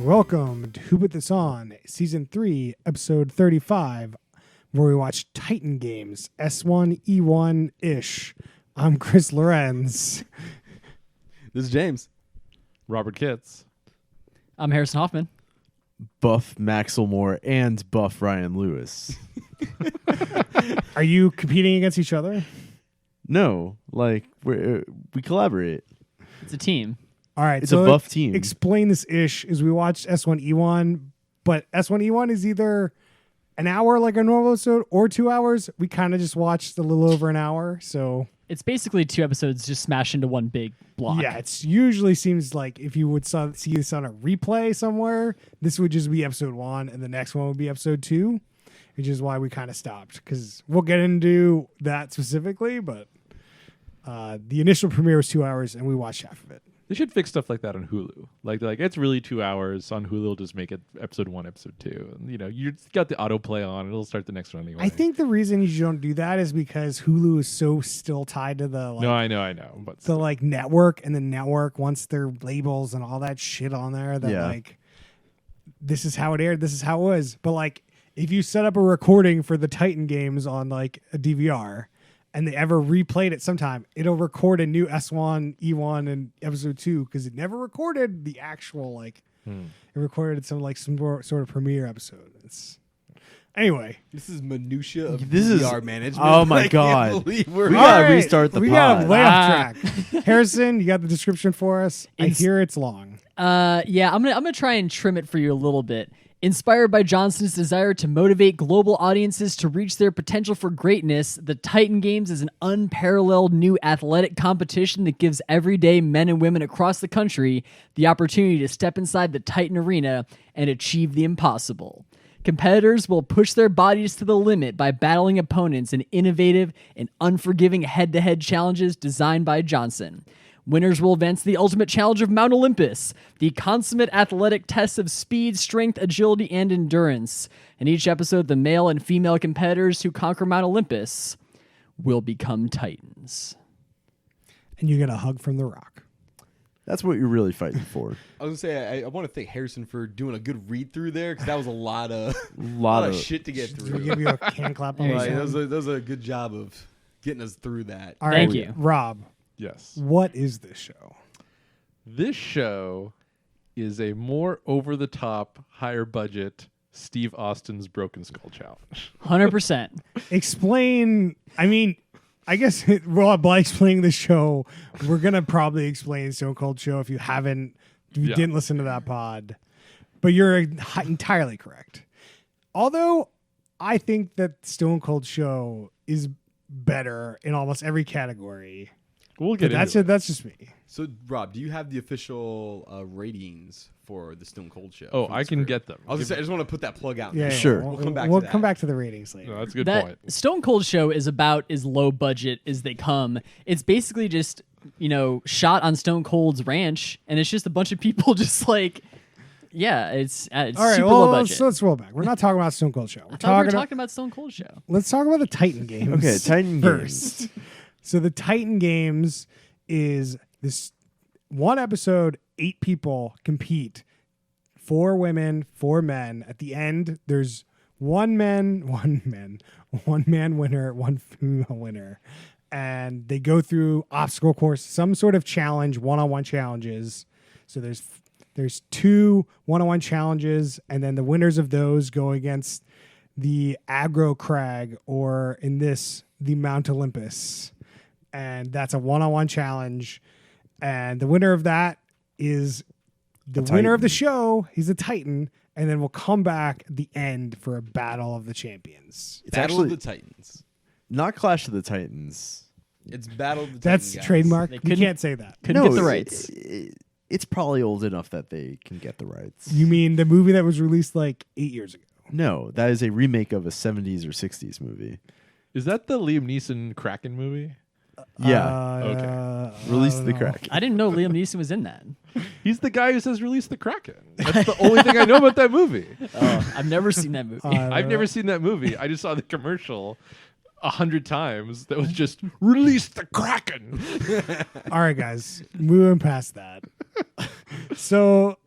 Welcome to Who Put This On, Season 3, Episode 35, where we watch Titan Games, S1E1-ish. I'm Chris Lorenz. This is James. Robert Kitts. I'm Harrison Hoffman. Buff Maxwell and Buff Ryan Lewis. Are you competing against each other? No, like we collaborate. It's a team. All right, It's a buff team. Explain this ish is we watched S1E1, but S1E1 is either an hour like a normal episode or 2 hours. We kind of just watched a little over an hour, so It's basically 2 episodes just smashed into one big block. yeah, it's usually seems like if you would see this on a replay somewhere, this would just be episode 1 and the next one would be episode 2, which is why we kind of stopped, because we'll get into that specifically, but the initial premiere was 2 hours and we watched half of it. They should fix stuff like that on Hulu. Like it's really 2 hours on Hulu. Just make it episode 1, episode 2. And, you got the autoplay on. It'll start the next one anyway. I think the reason you don't do that is because Hulu is so still tied to the No, I know. But the like network, and the network wants their labels and all that shit on there that like this is how it aired, this is how it was. But like if you set up a recording for the Titan Games on like a DVR and they ever replayed it sometime, it'll record a new S1, E1 and episode 2 because it never recorded the actual like it recorded some sort of premiere episode. Anyway, this is minutia of This is- VR management. oh my I can't God. believe we're We gotta all right, restart the we pod. got way off track. Harrison, you got the description for us? I It's- hear it's long. Yeah, I'm gonna try and trim it for you a little bit. Inspired by Johnson's desire to motivate global audiences to reach their potential for greatness, the Titan Games is an unparalleled new athletic competition that gives everyday men and women across the country the opportunity to step inside the Titan arena and achieve the impossible. Competitors will push their bodies to the limit by battling opponents in innovative and unforgiving head-to-head challenges designed by Johnson. Winners will advance the ultimate challenge of Mount Olympus, the consummate athletic test of speed, strength, agility, and endurance. In each episode, the male and female competitors who conquer Mount Olympus will become Titans. And you get a hug from The Rock. That's what you're really fighting for. I was gonna say I want to thank Harrison for doing a good read through there because that was a lot of lot of shit to get Should we through. give you a hand clap on the Like, side? that was a good job of getting us through that. All Thank right, you. Rob, yes. what is this show? This show is a more over-the-top, higher-budget Steve Austin's Broken Skull Challenge. 100%. Explain, I mean, I guess Rob, by explaining the show, we're going to probably explain Stone Cold Show if you didn't listen to that pod. But you're entirely correct. Although I think that Stone Cold Show is better in almost every category. We'll But get that's into it. That's just me. So, Rob, do you have the official ratings for the Stone Cold Show? Oh, from I this can group? get them. I was gonna say, I just want to put that plug out. Yeah, there. yeah, Sure. We'll come back to We'll that. come back to the ratings later. No, that's a good That point. Stone Cold Show is about as low budget as they come. It's basically just, shot on Stone Cold's ranch, and it's just a bunch of people just like, it's All right, super well, low budget. let's roll back. We're not talking about Stone Cold Show. We're I thought we were talking talking about Stone Cold Show. Let's talk about the Titan Games. Okay, Titan first. Games. So the Titan Games is this one episode, 8 people compete, 4 women, 4 men. At the end, there's one man winner, one female winner. And they go through obstacle course, some sort of challenge, one-on-one challenges. So there's 2 one-on-one challenges, and then the winners of those go against the Aggro Crag, or in this, the Mount Olympus. And that's a one-on-one challenge. And the winner of that is the winner of the show. He's a Titan. And then we'll come back at the end for a battle of the champions. It's Battle actually of the Titans. not Clash of the Titans. It's Battle of the That's Titans. guys. trademark. They You couldn't- can't say that. Couldn't get the rights. It's probably old enough that they can get the rights. You mean the movie that was released like 8 years ago? No, that is a remake of a 70s or 60s movie. Is that the Liam Neeson Kraken movie? Yeah. Okay. Release I the don't know. crack. I didn't know Liam Neeson was in that. He's the guy who says release the Kraken. That's the only thing I know about that movie. I've never seen that movie. I've never seen that movie. I just saw the commercial 100 times that was just release the Kraken. All right, guys, moving past that. So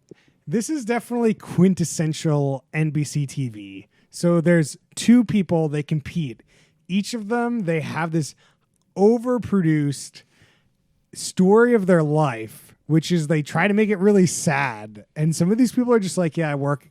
This is definitely quintessential NBC TV. So there's two people, they compete. Each of them, they have this overproduced story of their life, which is they try to make it really sad. And some of these people are just like, yeah, I work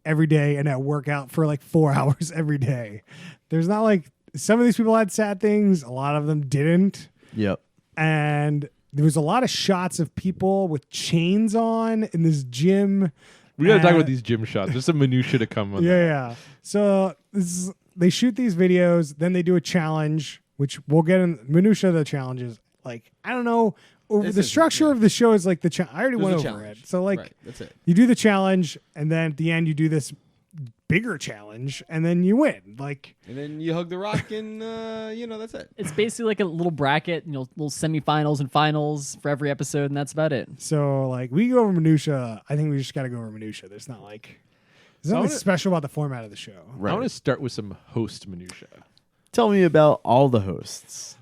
every day and I work out for like 4 hours every day. There's not like, some of these people had sad things, a lot of them didn't. Yep. And there was a lot of shots of people with chains on in this gym. We got to talk Uh, about these gym shots. There's some minutia to come on. Yeah. So they shoot these videos, then they do a challenge, which we'll get in minutia of the challenges. Like, I don't know. Over This the is- structure yeah. of the show is like I already There's went a over challenge. it. So like Right, that's it. you do the challenge, and then at the end you do this bigger challenge, and then you win. Like, And then you hug the rock, and that's it. It's basically like a little bracket, little semifinals and finals for every episode, and that's about it. so like we go over minutia. I think we just got to go over minutia. There's nothing wanna- special about the format of the show. I want to start with some host minutia. Tell me about all the hosts.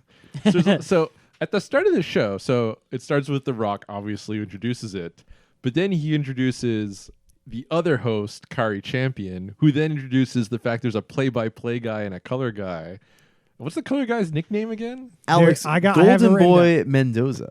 So at the start of the show, so it starts with The Rock, obviously, who introduces it, but then he introduces the other host, Kari Champion, who then introduces the fact there's a play-by-play guy and a color guy. What's the color guy's nickname again? Alex I have it Golden written Boy Mendoza.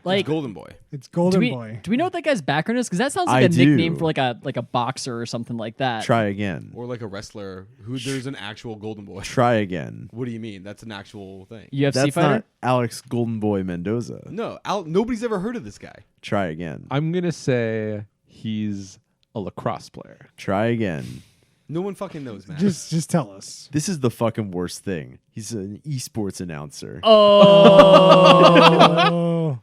Like, It's Golden Boy. It's do Golden we Boy. do we know what that guy's background is? Because that sounds like I a nickname do. for like a boxer or something like that. Try again. Or like a wrestler who there's an actual Golden Boy. Try again. What do you mean? That's an actual thing. UFC That's fighter. not Alex Golden Boy Mendoza. No, nobody's ever heard of this guy. Try again. I'm going to say he's a lacrosse player. Try again. No one fucking knows, man. Just tell us. This is the fucking worst thing. He's an esports announcer. Oh,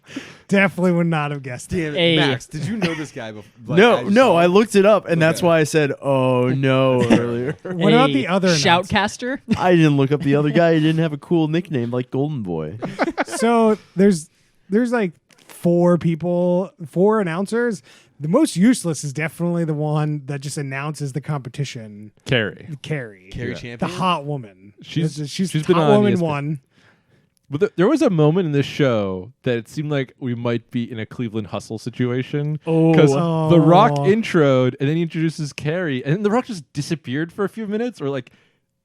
definitely would not have guessed it. Damn it, Hey. Max, did you know this guy before? No, I looked it up, and that's Okay. why I said, "Oh no" earlier. What about the other announcer? shoutcaster? I didn't look up the other guy. He didn't have a cool nickname like Golden Boy. So there's like four announcers. The most useless is definitely the one that just announces the competition. Carrie. Carrie, Carrie Yeah. Champion. the hot woman. She's she's been hot on woman ESPN. one. But there was a moment in this show that it seemed like we might be in a Cleveland Hustle situation. Because The Rock Oh. introed, and then he introduces Carrie, and then The Rock just disappeared for a few minutes, or like,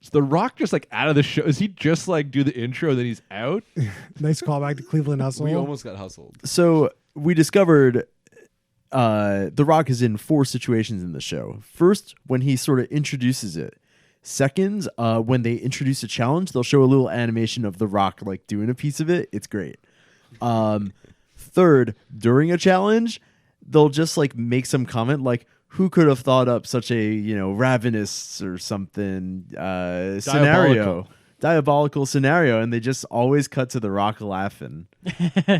is The Rock just like out of the show? Is he just like do the intro and then he's out? Nice callback to Cleveland Hustle. We almost got hustled. So we discovered The Rock is in 4 situations in the show. First, when he sort of introduces it. Second, when they introduce a challenge, they'll show a little animation of The Rock like doing a piece of it. It's great. Third, during a challenge, they'll just like make some comment like, "Who could have thought up such a ravenous or something scenario, diabolical scenario?" And they just always cut to The Rock laughing.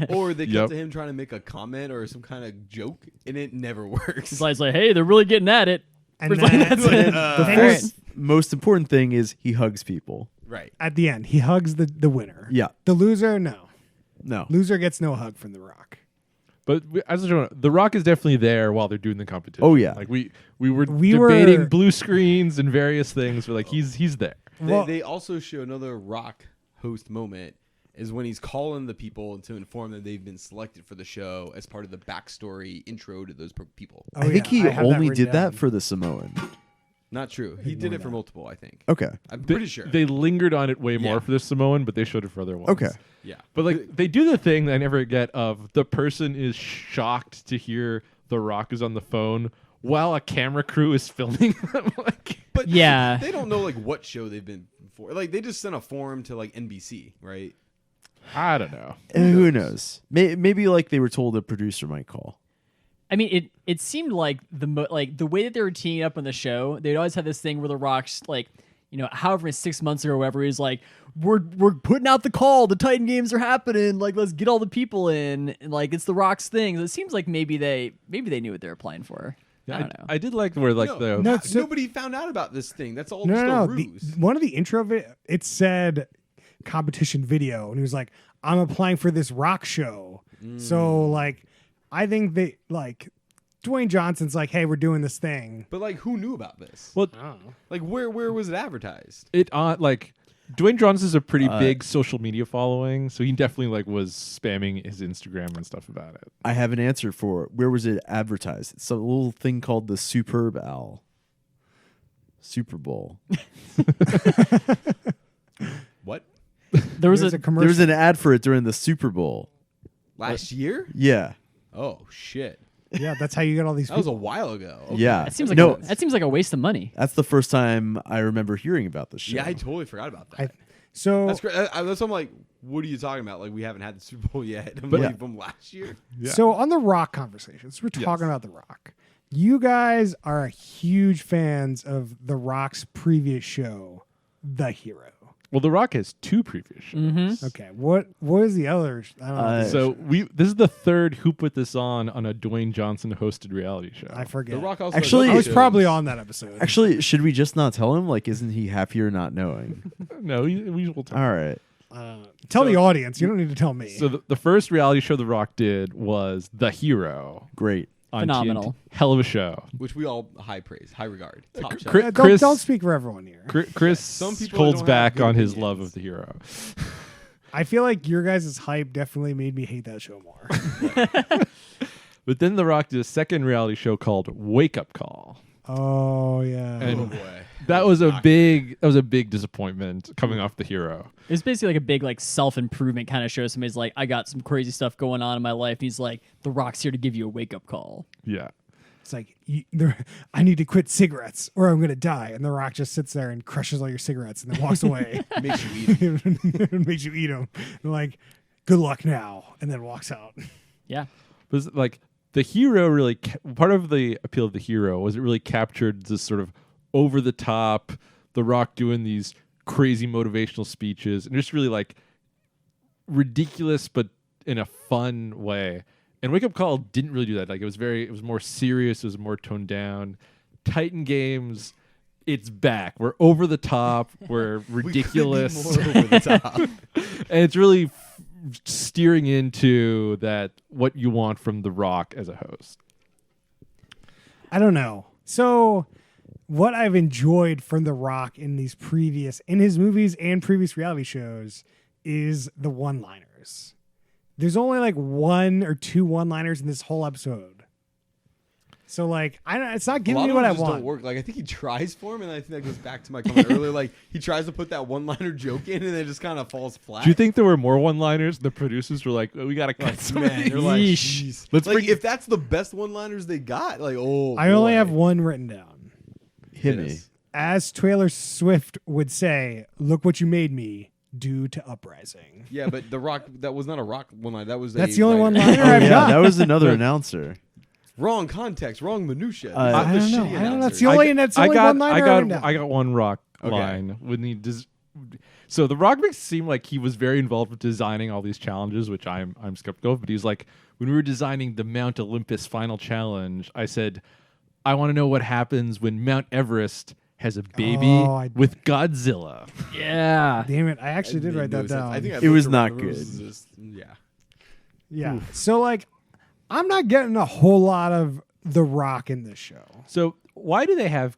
Or they cut Yep. to him trying to make a comment or some kind of joke, and it never works. It's like, hey, they're really getting at it. And It's like, then- that's and it. then The the Alright. fourth most important thing is he hugs people. Right. at the end, he hugs the winner. Yeah. The loser, no. No. Loser gets no hug from The Rock. But as I was The Rock is definitely there while they're doing the competition. Oh, yeah. Like we were We debating were- blue screens and various things. We're like, he's there. Well- They also show another Rock host moment is when he's calling the people to inform them they've been selected for the show as part of the backstory intro to those people. Oh, I think yeah, he I have only written did that down. for the Samoan. Not true. He did it for multiple, I think. Okay. I'm They- pretty sure. They lingered on it way more Yeah. for the Samoan, but they showed it for other ones. Okay. yeah. But like they do the thing that I never get of the person is shocked to hear The Rock is on the phone while a camera crew is filming them. Like, But Yeah. they don't know like what show they've been for. Like they just sent a form to like NBC, right? I don't know. Who knows? Maybe like they were told a producer might call. I mean, it seemed like the way that they were teeing up on the show, they'd always have this thing where The Rock's like, however 6 months ago or whatever, he's like, we're putting out the call, the Titan games are happening, like let's get all the people in, and like it's The Rock's thing. So it seems like maybe they knew what they were applying for. I don't know. I did like where like no, No, so- nobody found out about this thing. That's all No, just no, a no. ruse. One of the intro it said competition video, and he was like, "I'm applying for this rock show." So like, I think they like Dwayne Johnson's like, "Hey, we're doing this thing." But like, who knew about this? well, Like, where was it advertised? it like Dwayne Johnson's a pretty big social media following, so he definitely like was spamming his Instagram and stuff about it. I have an answer for it. Where was it advertised? It's a little thing called the Superb Owl. Super Bowl. What? There was There's a a commercial. There was an ad for it during the Super Bowl. Last year? Yeah. Oh shit. Yeah, that's how you get all these. That was a people. while ago. Okay. Yeah. that seems like no. that seems like a waste of money. That's the first time I remember hearing about this show. Yeah, I totally forgot about that. So That's great. That's I'm like, what are you talking about? Like we haven't had the Super Bowl yet. I'm But- like, from last year. Yeah. So on the Rock conversations, we're talking about the Rock. You guys are huge fans of the Rock's previous show, The Hero. Well, The Rock has 2 previous shows. Mm-hmm. Okay, what is the other? I don't know. So this is the third Who Put This On a Dwayne Johnson hosted reality show. I forget. The Rock also Actually- I was shows. probably on that episode. Actually, should we just not tell him? Like, isn't he happier not knowing? No, we will talk. All right. Tell the audience. You don't need to tell me. So the first reality show The Rock did was The Hero Great. on Phenomenal. TNT. Hell of a show. which we all high praise, high regard. Top shelf. Chris- Yeah, Chris- don't speak for everyone here. Chris Some people holds don't have back good on his opinions. love of The Hero. I feel like your guys' hype definitely made me hate that show more. But then The Rock did a second reality show called Wake Up Call. Oh yeah. And Oh boy. that was a big disappointment coming off The Hero. It's basically like a big like self-improvement kind of show. Somebody's like, I got some crazy stuff going on in my life. And he's like, The Rock's here to give you a wake-up call. Yeah. It's like I need to quit cigarettes or I'm gonna die. And The Rock just sits there and crushes all your cigarettes and then walks away. Makes you eat it. and makes you eat them. And like, good luck now, and then walks out. Yeah. But it's like The Hero really part of the appeal of The Hero was it really captured this sort of over the top The Rock doing these crazy motivational speeches and just really like ridiculous but in a fun way. And Wake Up Call didn't really do that. Like it was more serious, it was more toned down. Titan Games, it's back. We're over the top, we're ridiculous. We could be more over the top. And it's really steering into that what you want from The Rock as a host. I don't know. So, what I've enjoyed from The Rock in his movies and previous reality shows is the one-liners. There's only like 1 or 2 one-liners in this whole episode. So like, it's not giving me what I just want. Don't work. Like I think he tries for him, and I think that goes back to my comment earlier. Like he tries to put that one-liner joke in, and it just kind of falls flat. Do you think there were more one-liners? The producers were like, we got to cut some of Man, these. you're like, Yeesh. jeez. Let's like bring- if that's the best one-liners they got, like I only boy. have one written down. Hit me. Yes. As Taylor Swift would say, "Look what you made me do to Uprising." Yeah, but the Rock, that was not a Rock one-line. That was That's a the only writer. one-liner Oh, I've yeah, got. that was another announcer. Wrong context, wrong minutia. I These don't are know. shitty I don't know. announcers. That's the only one-liner I written down. I got one Rock Okay. line when he does. So The Rock makes it seem like he was very involved with designing all these challenges, which I'm skeptical of. But he's like, when we were designing the Mount Olympus final challenge, I said, I want to know what happens when Mount Everest has a baby Oh, with Godzilla. Yeah. Damn it! I actually did Made write no that sense. down. I think I It was looked not around, it was good. just- yeah. Yeah. So like, I'm not getting a whole lot of The Rock in this show. So why do they have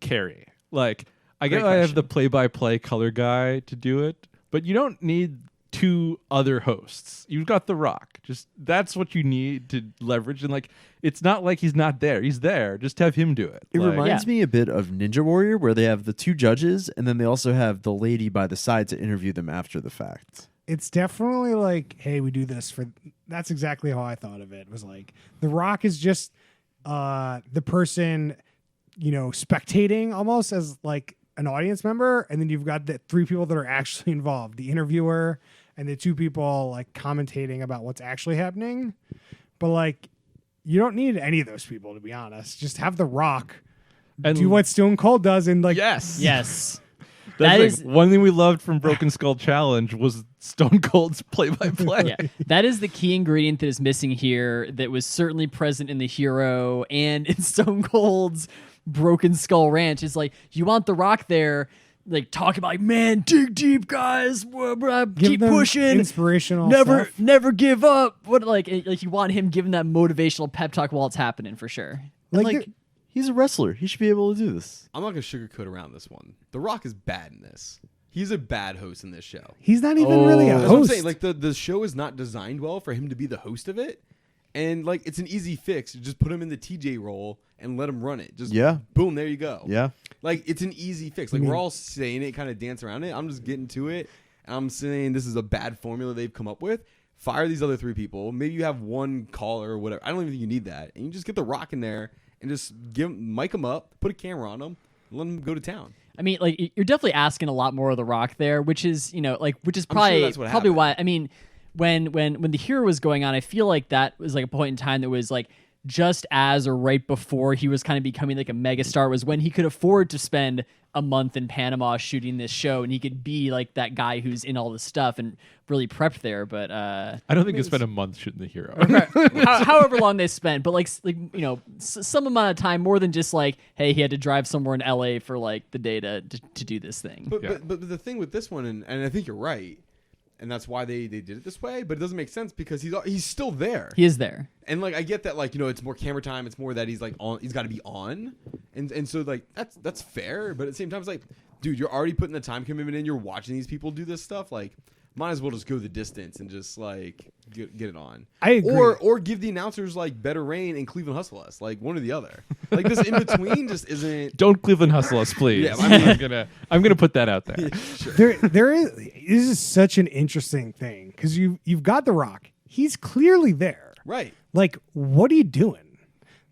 Carrie? Like, I Great get I have question. the play-by-play color guy to do it, but you don't need 2 other hosts. You've got The Rock. Just that's what you need to leverage. And like, it's not like he's not there. He's there. Just have him do it. It Like- reminds me a bit of Ninja Warrior, where they have the 2 judges, and then they also have the lady by the side to interview them after the fact. It's definitely like, hey, we do this for. That's exactly how I thought of it. Was like The Rock is just the person, spectating almost as like an audience member, and then you've got the 3 people that are actually involved: the interviewer and the 2 people like commentating about what's actually happening. But like, you don't need any of those people, to be honest. Just have The Rock And- do what Stone Cold does, and like, Yes. Yes. That's That like is- one thing we loved from Broken Skull Challenge was Stone Cold's play-by-play. Yeah, that is the key ingredient that is missing here. That was certainly present in The Hero and in Stone Cold's Broken Skull Ranch. Is like you want The Rock there, like talking about, like, man, dig deep, guys. give Keep them pushing. inspirational Never, stuff. never give up. What like you want him giving that motivational pep talk while it's happening for sure. And, Like, like, he's a wrestler. He should be able to do this. I'm not gonna sugarcoat around this one. The Rock is bad in this. He's a bad host in this show. He's not even really a That's what I'm host. saying. Like the show is not designed well for him to be the host of it. And like it's an easy fix. Just put him in the TJ role and let him run it. Just boom, there you go. Yeah. Like it's an easy fix. Like we're all saying it, kind of dance around it. I'm just getting to it. And I'm saying this is a bad formula they've come up with. Fire these other 3 people. Maybe you have one caller or whatever. I don't even think you need that. And you just get The Rock in there and just mic him up, put a camera on him, and let him go to town. I mean, like you're definitely asking a lot more of The Rock there, which is I'm sure probably that's what probably happened. why. I mean, when the Hero was going on, I feel like that was like a point in time that was like just as or right before he was kind of becoming like a megastar, was when he could afford to spend a month in Panama shooting this show, and he could be like that guy who's in all the stuff and really prepped there. But I don't think they spent a month shooting The Hero. however long they spent, but like some amount of time, more than just like, hey, he had to drive somewhere in LA for like the day to do this thing. But the thing with this one, and I think you're right, and that's why they did it this way. But it doesn't make sense because he's still there. He is there. And like I get that, like, it's more camera time. It's more that he's like on. He's got to be on, and so like that's fair. But at the same time, it's like, dude, you're already putting the time commitment in. You're watching these people do this stuff. Like, might as well just go the distance and just like get it on. I agree. Or give the announcers like better rain and Cleveland Hustle Us, like one or the other. Like this in between just isn't. Don't Cleveland Hustle us, please. Yeah, I mean- I'm gonna put that out there. there is. This is such an interesting thing because you've got The Rock. He's clearly there. Right. Like, what are you doing?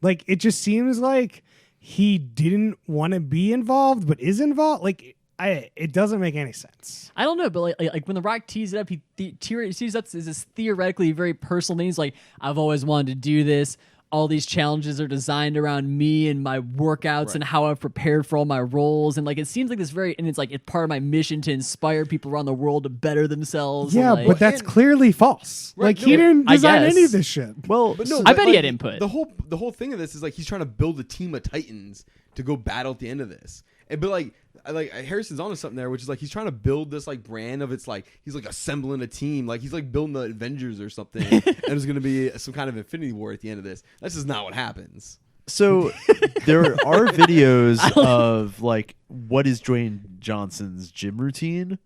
Like, it just seems like he didn't want to be involved, but is involved. Like, it doesn't make any sense. I don't know, but like when The Rock tees it up, he tees up as this theoretically very personal thing. He's like, I've always wanted to do this. All these challenges are designed around me and my workouts and how I've prepared for all my roles. And like, it seems like this and it's like, it's part of my mission to inspire people around the world to better themselves. Yeah, and like, but that's clearly false. Right, Like, he no, didn't I design any of guess. this shit. Well, But no, I but, bet he like, had input. The whole thing of this is like he's trying to build a team of Titans to go battle at the end of this. But like Harrison's onto something there, which is like he's trying to build this like brand of it's like he's like assembling a team, like he's like building the Avengers or something, and there's gonna be some kind of Infinity War at the end of this. That's just not what happens. So there are videos of like what is Dwayne Johnson's gym routine.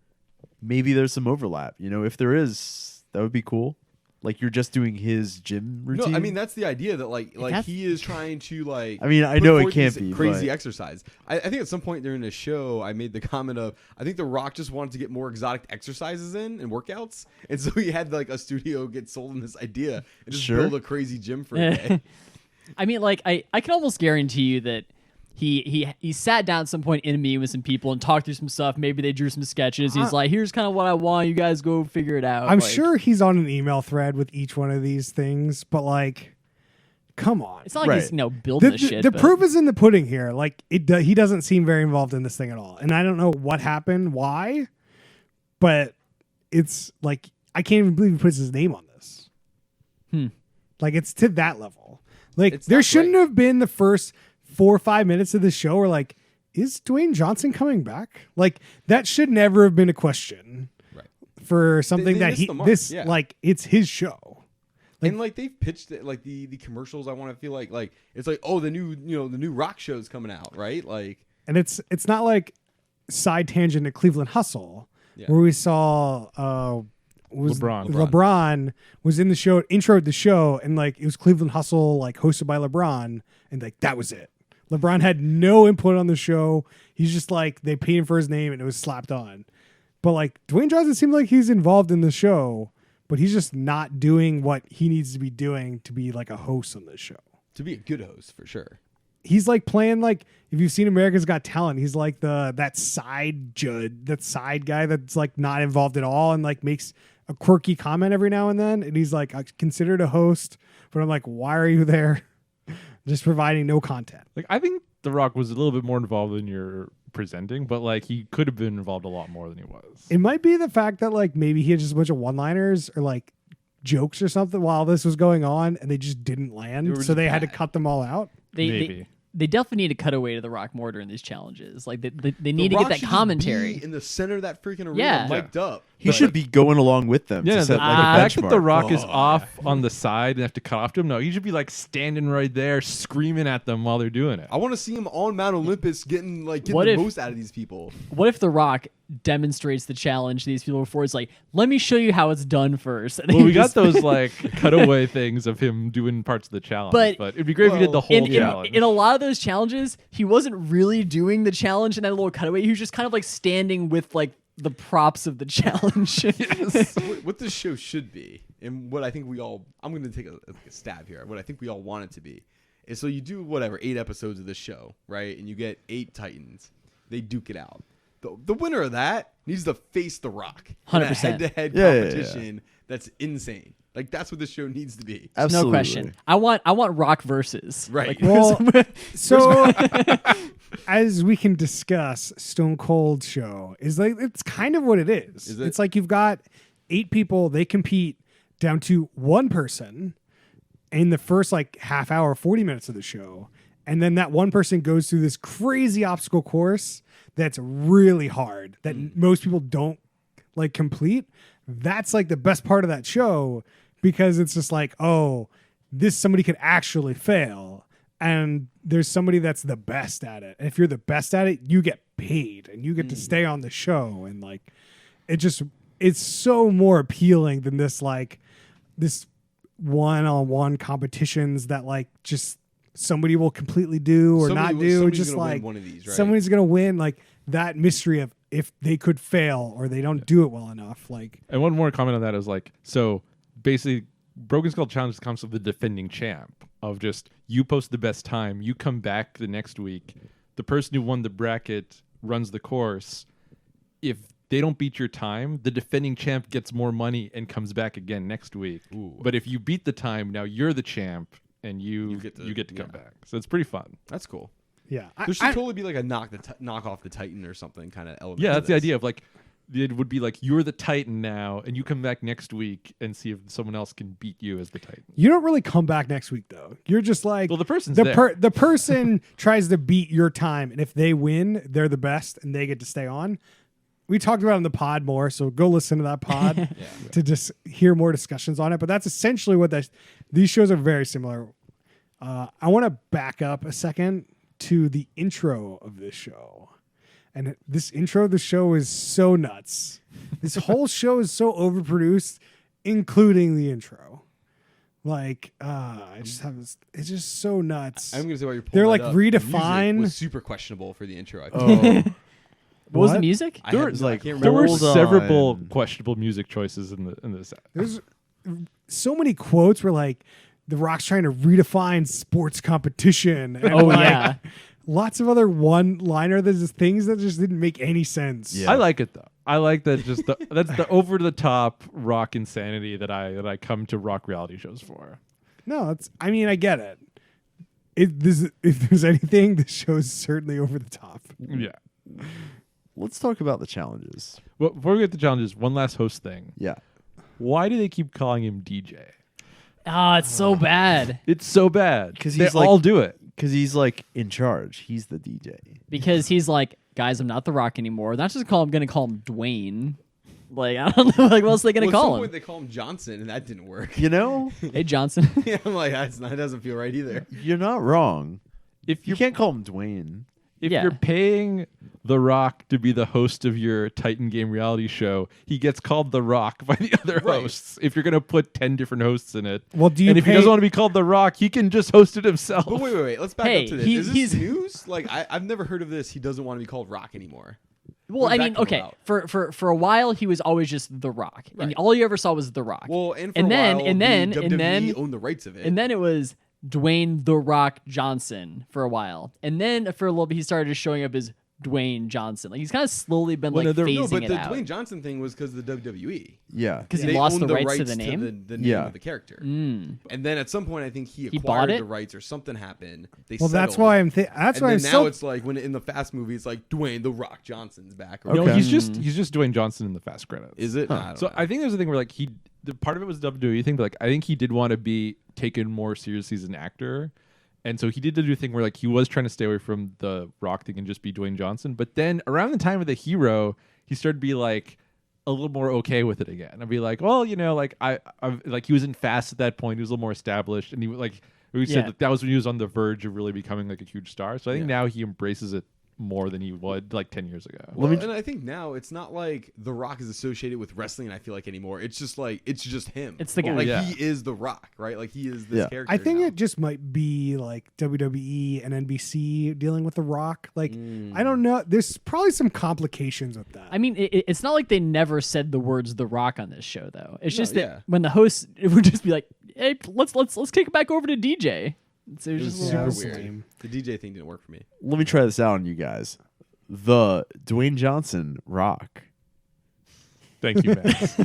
Maybe there's some overlap. If there is, that would be cool. Like you're just doing his gym routine. No, I mean that's the idea that like that's- he is trying to like. I mean, I put know it forth can't this be, crazy but- exercise. I think at some point during the show, I made the comment of I think The Rock just wanted to get more exotic exercises in and workouts, and so he had like a studio get sold on this idea and just Sure. build a crazy gym for a day. I mean, like I can almost guarantee you that he sat down at some point in a meeting with some people and talked through some stuff. Maybe they drew some sketches. He's like, here's kind of what I want. You guys go figure it out. I'm Like, sure he's on an email thread with each one of these things, but like, come on. it's not like he's Right. building The, this shit. the but- proof is in the pudding here. Like, he doesn't seem very involved in this thing at all, and I don't know what happened, why, but it's like I can't even believe he puts his name on this. Like, it's to that level. Like, It's there not shouldn't great. have been the first 4 or 5 minutes of the show where like, is Dwayne Johnson coming back? Like, that should never have been a question Right. for something they that missed the mark, yeah. like, it's his show. And like they've pitched it, like the commercials. I want to feel like it's like, oh, the new Rock show's coming out, right? Like And it's not like side tangent to Cleveland Hustle, Yeah. where we saw was LeBron. LeBron was in the show, introed the show, and like it was Cleveland Hustle, like hosted by LeBron, and like that was it. LeBron had no input on the show. He's just like they paid him for his name and it was slapped on. But like Dwayne Johnson seemed like he's involved in the show, but he's just not doing what he needs to be doing to be like a host on this show. to be a good host for sure. He's like playing like if you've seen America's Got Talent, he's like that side guy that's like not involved at all and like makes a quirky comment every now and then, and he's like considered a host, but I'm like, why are you there? Just providing no content. Like I think The Rock was a little bit more involved than you're presenting, but like he could have been involved a lot more than he was. It might be the fact that like maybe he had just a bunch of one-liners or like jokes or something while this was going on, and they just didn't They land, were so just they had to bad. cut them all out. Maybe. They definitely need to cut away to The Rock more during these challenges. Like they The need to Rock get that should just commentary. be in the center of that freaking arena, Yeah. mic'd up. he should be going along with them. Yeah, to the set like a fact that The benchmark. Rock is off on the side and have to cut off to him. No, he should be like standing right there, screaming at them while they're doing it. I want to see him on Mount Olympus getting What the if- most out of these people. What if The Rock demonstrates the challenge to these people before. It's like, let me show you how it's done first. And Well, he we got just- those like cutaway things of him doing parts of the challenge, But- but it'd be great if he did the whole in challenge. a lot of those challenges, he wasn't really doing the challenge in that little cutaway. He was just kind of like standing with like the props of the challenge. What this show should be, and what I think we all, I'm going to take a stab here. What I think we all want it to be is, so you do whatever 8 episodes of this show, right? And you get 8 Titans. They duke it out. The winner of that needs to face The Rock in a 100%. head-to-head Yeah. competition. That's insane. Like, that's what this show needs to be. Absolutely. No question. I want Rock versus. Right. Well, so as we can discuss, Stone Cold show is like, it's kind of what it is. Is it? It's like you've got 8 people, they compete down to one person in the first like half hour, 40 minutes of the show. And then that one person goes through this crazy obstacle course that's really hard that most people don't like complete. That's like the best part of that show, because it's just like, oh, this somebody could actually fail, and there's somebody that's the best at it. And if you're the best at it, you get paid and you get to stay on the show. And like, it's so more appealing than this one-on-one competitions that like just somebody will completely do or not do. Somebody's Just gonna win like one of these, right? somebody's gonna win, like that mystery of if they could fail or they don't do it well enough. Like, And one more comment on that is like, so basically, Broken Skull Challenge comes with the defending champ of just, you post the best time, you come back the next week, the person who won the bracket runs the course. If they don't beat your time, the defending champ gets more money and comes back again next week. Ooh. But if you beat the time, now you're the champ and you get to come back. So it's pretty fun. That's cool. yeah, There should totally be like a knock off the Titan or something kind of element. Yeah, to that's the this. idea of like, it would be like, you're the Titan now, and you come back next week and see if someone else can beat you as the Titan. you don't really come back next week though. You're just like, Well, the person's there. the person tries to beat your time, and if they win, they're the best and they get to stay on. We talked about it in the pod more, so go listen to that pod to just hear more discussions on it. But that's essentially what these shows are very similar. I want to back up a second to the intro of this show. And this intro of the show is so nuts. This whole show is so overproduced, including the intro. Like, it's just so nuts. I'm gonna say why you're pulling They're that like up. The music redefine- was super questionable for the intro. I think. Oh, What was the What? music? I There have was no- I like can't There remember. were Hold several on. questionable music choices in this. There's so many quotes where like The Rock's trying to redefine sports competition. And Oh, like, yeah. lots of other one-liner. There's just things that just didn't make any sense. Yeah. I like it though. I like that. Just that's the over the top rock insanity that I come to rock reality shows for. No, I mean, I get it. If there's anything, the show's certainly over the top. Yeah. Let's talk about the challenges. Well, before we get to challenges, one last host thing. Yeah. Why do they keep calling him DJ? Ah, it's so bad It's so bad 'Cause they he's like- all do it. Because he's like in charge. He's the DJ. because he's like, guys, I'm not The Rock anymore. Not just gonna call him Dwayne. Like, I don't know, like, what else are they gonna Well, at some call him? point they call him Johnson, and that didn't work. You know, Hey, Johnson. Yeah, I'm like, that doesn't feel right either. you're not wrong. If You you're can't call him Dwayne. if Yeah. you're paying The Rock to be the host of your Titan game reality show, he gets called The Rock by the other Right. hosts. If you're gonna put 10 different hosts in it, Well, do you and if he pay- doesn't want to be called The Rock, he can just host it himself. But wait. Let's back Hey, up to this. Is this news? Like, I've never heard of this. He doesn't want to be called Rock anymore. Well, Where'd I that mean, come okay, about? for a while he was always just The Rock, and Right. all you ever saw was The Rock. Well, and for and a then while, and then the and WWE then owned the rights of it. and then it was Dwayne The Rock Johnson for a while, and then for a little bit he started just showing up as Dwayne Johnson. Like he's kind of slowly been Well, like no, there- phasing no, but it the out Dwayne Johnson thing was because of the WWE. Yeah. because he They lost owned the rights to the name. the name Yeah. of the character. Mm. And then at some point, I think he He bought acquired it? the rights or something happened. They Well, that's settled. why that's And why then I'm now still. it's like when in the Fast movie, it's like Dwayne the Rock Johnson's back. Or Okay. No, whatever. he's just Dwayne Johnson in the fast credits. Is it? I don't So know. I think there's a thing where like the part of it was the WWE thing, but like I think he did want to be taken more seriously as an actor. And so he did do a thing where like he was trying to stay away from the Rock thing and just be Dwayne Johnson. But then around the time of the Hero, he started to be like a little more okay with it again. I'd be like, well, you know, like I've like he was in Fast at that point. He was a little more established, and he like we said Yeah. that was when he was on the verge of really becoming like a huge star. So I think now he embraces it more than he would like 10 years ago. Well, and I think now it's not like The Rock is associated with wrestling. I feel like anymore. It's just like it's just him. It's the guy. Like Yeah. he is The Rock, right? Like he is this Yeah. character. I think now. it just might be like WWE and NBC dealing with The Rock. Like, I don't know. There's probably some complications with that. I mean, it's not like they never said the words "The Rock" on this show, though. It's just that yeah. when the host, it would just be like, "Hey, let's kick it back over to DJ." So it was It was just a super little- was weird. lame. The DJ thing didn't work for me. Let me try this out on you guys. The Dwayne Johnson Rock. Thank you, Max.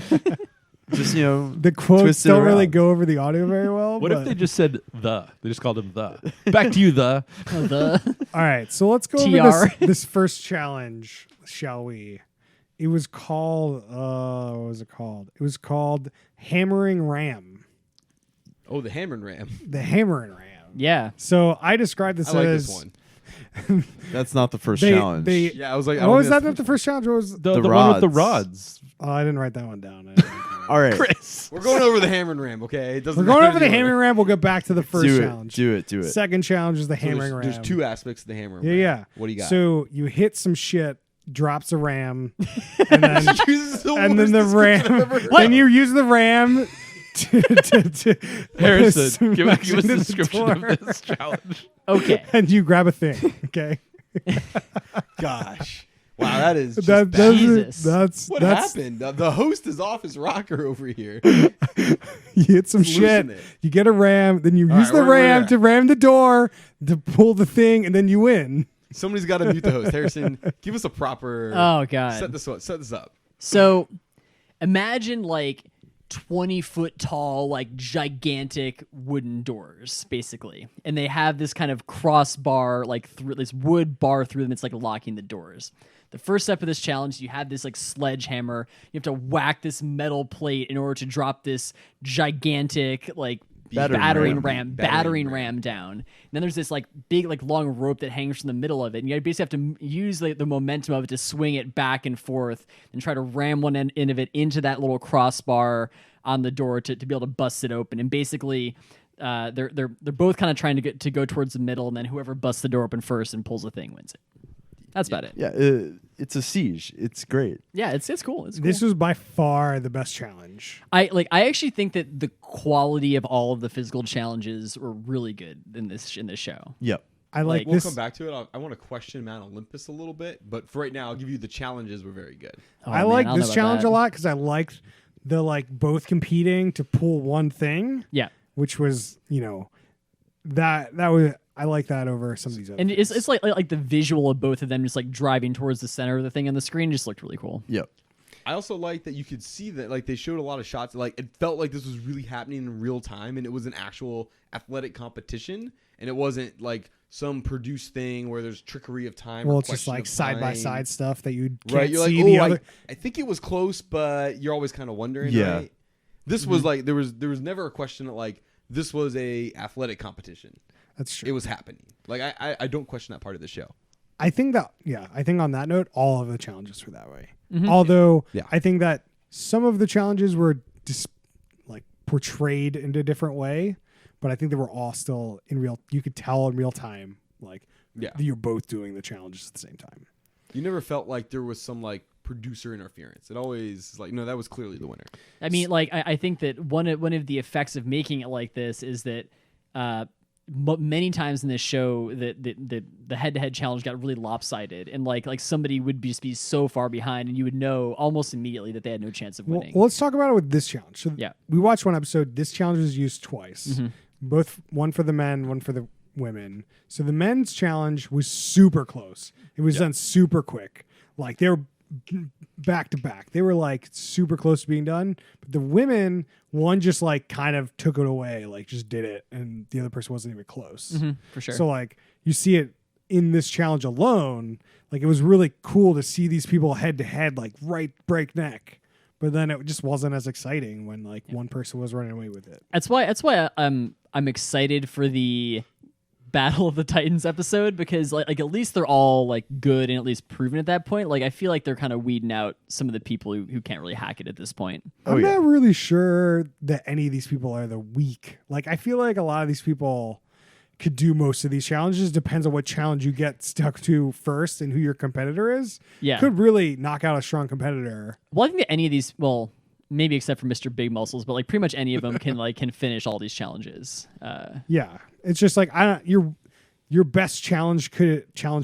Just, you know, the quotes twist it don't really around. go over the audio very well. What if but- they just said the? They just called him the. Back to you, the. the All right, so let's go over TR. this first challenge, shall we? It was called. What was it called? It was called Hammering Ram. Oh, the Hammer and Ram. The Hammering Ram. yeah. So I described this I like as this one. That's not the first They- challenge. they- Yeah, I was like, I What don't was think that? that's Not the first challenge? What was? The The one with the rods. rods. Oh, I didn't write that one down. I didn't write that one. All right. Chris. We're going over the Hammer and Ram, okay? It doesn't We're going matter over the order. Hammering Ram. We'll get back to the first Do challenge. it. Do it. Second challenge is the So Hammering Ram. there's two aspects to the Hammer and Yeah, Ram. yeah. What do you got? So you hit some shit, drops a ram, and then This is the and then worst the description ram. I've ever heard. Then you use the ram to Harrison, give us smash a into the description door. of this challenge. Okay. And you grab a thing. Okay, Gosh. Wow, that is just that bad. doesn't. Jesus. What that's happened? The host is off his rocker over here. you hit some Losing shit. it. You get a ram. Then you All use right, the we're ram there. to ram the door to pull the thing, and then you win. Somebody's got to mute the host. Harrison, give us a proper. Oh God. Set this up. So imagine like 20-foot tall, like gigantic wooden doors, basically. And they have this kind of crossbar, like through this wood bar through them. It's like locking the doors. The first step of this challenge, you have this like sledgehammer. You have to whack this metal plate in order to drop this gigantic like battering ram down. And then there's this like big like long rope that hangs from the middle of it, and you basically have to use the momentum of it to swing it back and forth and try to ram one end of it into that little crossbar on the door to be able to bust it open. And basically they're both kind of trying to go towards the middle, and then whoever busts the door open first and pulls the thing wins it. That's about it. Yeah, it's a siege. It's great. Yeah, it's cool. It's cool. This was by far the best challenge. I actually think that the quality of all of the physical challenges were really good in this show. Yep. I like We'll this. come back to it. I want to question Mount Olympus a little bit, but for right now, I'll give you the challenges were very good. Oh, I man, like don't know this about challenge that. a lot because I liked the like both competing to pull one thing, Yeah. which was that was I like that over some of these other. And things. it's like the visual of both of them just like driving towards the center of the thing on the screen just looked really cool. Yep. I also like that you could see that like they showed a lot of shots. Like it felt like this was really happening in real time, and it was an actual athletic competition, and it wasn't like some produced thing where there's trickery of time. well, or it's just question like of side by time. side stuff that you can't Right, you're like, see oh, the other. I think it was close, but you're always kind of wondering. Yeah. Right? This was like there was never a question that like this was a athletic competition. That's true. It was happening. Like I don't question that part of the show. I think on that note, all of the challenges were that way. Although Yeah. I think that some of the challenges were just like portrayed in a different way, but I think they were all still in real. You could tell in real time, like Yeah. you're both doing the challenges at the same time. You never felt like there was some like producer interference. It always like no, that was clearly the winner. I mean, like I think that one of the effects of making it like this is that many times in this show that the head-to-head challenge got really lopsided, and like somebody would just be so far behind, and you would know almost immediately that they had no chance of Well, winning. let's talk about it with this challenge. So Yeah. we watched one episode. This challenge was used twice, both one for the men, one for the women. So the men's challenge was super close. It was done super quick. Like they were back to back. They were like super close to being done. But the women, one just like kind of took it away, like just did it, and the other person wasn't even close. For sure. So like you see it in this challenge alone. Like it was really cool to see these people head to head, like right breakneck. But then it just wasn't as exciting when like one person was running away with it. That's why I'm excited for the Battle of the Titans episode, because like at least they're all like good and at least proven at that point. Like I feel like they're kind of weeding out some of the people who can't really hack it at this point. I'm not really sure that any of these people are the weak. Like I feel like a lot of these people could do most of these challenges. Depends on what challenge you get stuck to first and who your competitor is. Yeah. Could really knock out a strong competitor. Well, I think that any of these, well, maybe except for Mr. Big Muscles, but like pretty much any of them can finish all these challenges. Yeah, it's just like your best challenger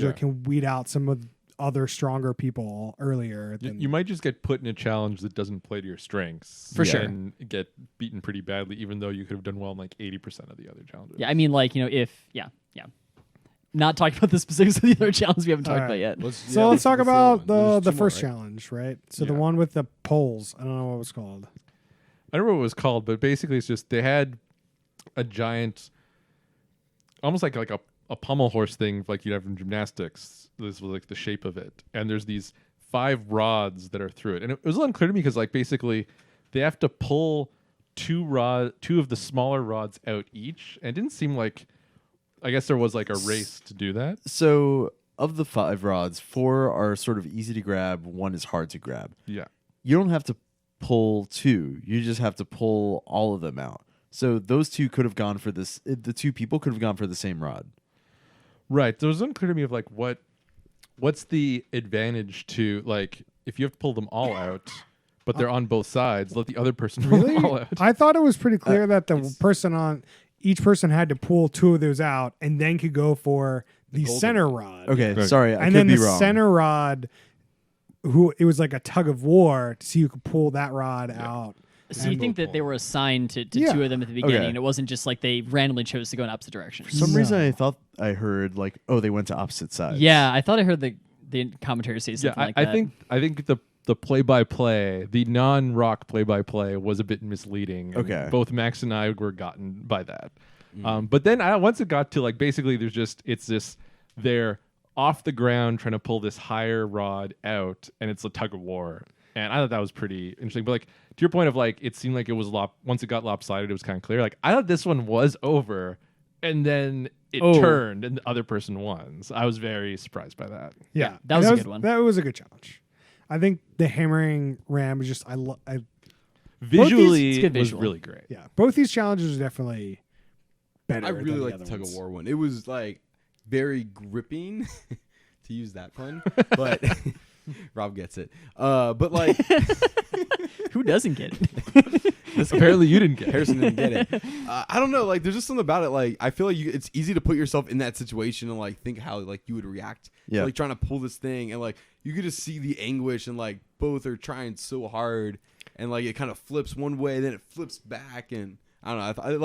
Yeah. can weed out some of other stronger people earlier. Than, You might just get put in a challenge that doesn't play to your strengths. For sure. And get beaten pretty badly, even though you could have done well in like 80% of the other challenges. Yeah, I mean, like, not talking about the specifics of the other challenges we haven't talked All about right. yet. let's talk about the There's two first more, right? challenge, right? So the Yeah. one with the poles. I don't know what it was called. I don't know what it was called, but basically it's just they had a giant, almost like a pommel horse thing like you'd have in gymnastics. This was like the shape of it. And there's these 5 rods that are through it. And it was a little unclear to me because like basically they have to pull 2 of the smaller rods out each. And it didn't seem like, I guess there was like a race to do that. So of the 5 rods, 4 are sort of easy to grab. 1 is hard to grab. Yeah. You don't have to pull 2. You just have to pull all of them out. So those 2 could have gone for this. The 2 people could have gone for the same rod. Right. So it was unclear to me of like what's the advantage to like if you have to pull them all out, but they're on both sides, let the other person pull Really? them all out. I thought it was pretty clear that each person had to pull 2 of those out and then could go for the golden center rod. rod. Okay, Right. sorry, I And could then be the wrong. center rod, it was like a tug of war to see who could pull that rod out. So you And- think that they were assigned to Yeah. 2 of them at the beginning, Okay. and it wasn't just like they randomly chose to go in opposite directions? For some reason, No. I thought I heard like, oh, they went to opposite sides. Yeah, I thought I heard the commentary say Yeah, something like I that. think the play-by-play, the non-rock play-by-play was a bit misleading. and Okay. both Max and I were gotten by that. But then once it got to like basically they're off the ground trying to pull this higher rod out, and it's a tug of war. And I thought that was pretty interesting. But like to your point of like, it seemed like it was once it got lopsided, it was kind of clear. Like I thought this one was over, and then it turned, and the other person won. So I was very surprised by that. Yeah, that was a good one. That was a good challenge. I think the hammering ram was just Visually, it's good it was visual. really great. yeah. Both these challenges are definitely better. I really than like the the other tug of ones. war one. It was like very gripping, to use that pun, but Rob gets it. But like Who doesn't get it? Apparently, you didn't get it. Harrison didn't get it. I don't know. Like, there's just something about it. Like, I feel like it's easy to put yourself in that situation and like think how like you would react. Yeah. Like trying to pull this thing and like you could just see the anguish and like both are trying so hard and like it kind of flips one way then it flips back and I don't know. I thought it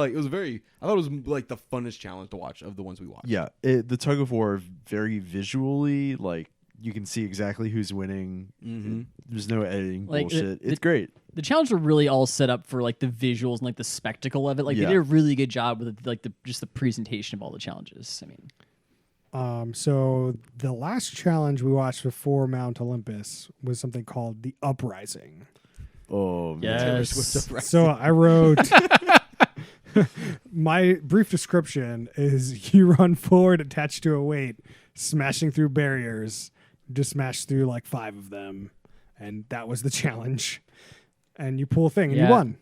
was like the funnest challenge to watch of the ones we watched. Yeah, the tug of war very visually, like you can see exactly who's winning. Mm-hmm. There's no editing Like, bullshit. It's great. The challenges were really all set up for like the visuals and like the spectacle of it. Like Yeah. they did a really good job with like just the presentation of all the challenges. I mean, So the last challenge we watched before Mount Olympus was something called the Uprising. Oh man. yes. So I wrote my brief description is you run forward attached to a weight, smashing through barriers, just smash through like 5 of them, and that was the challenge. And you pull a thing and Yeah. you won.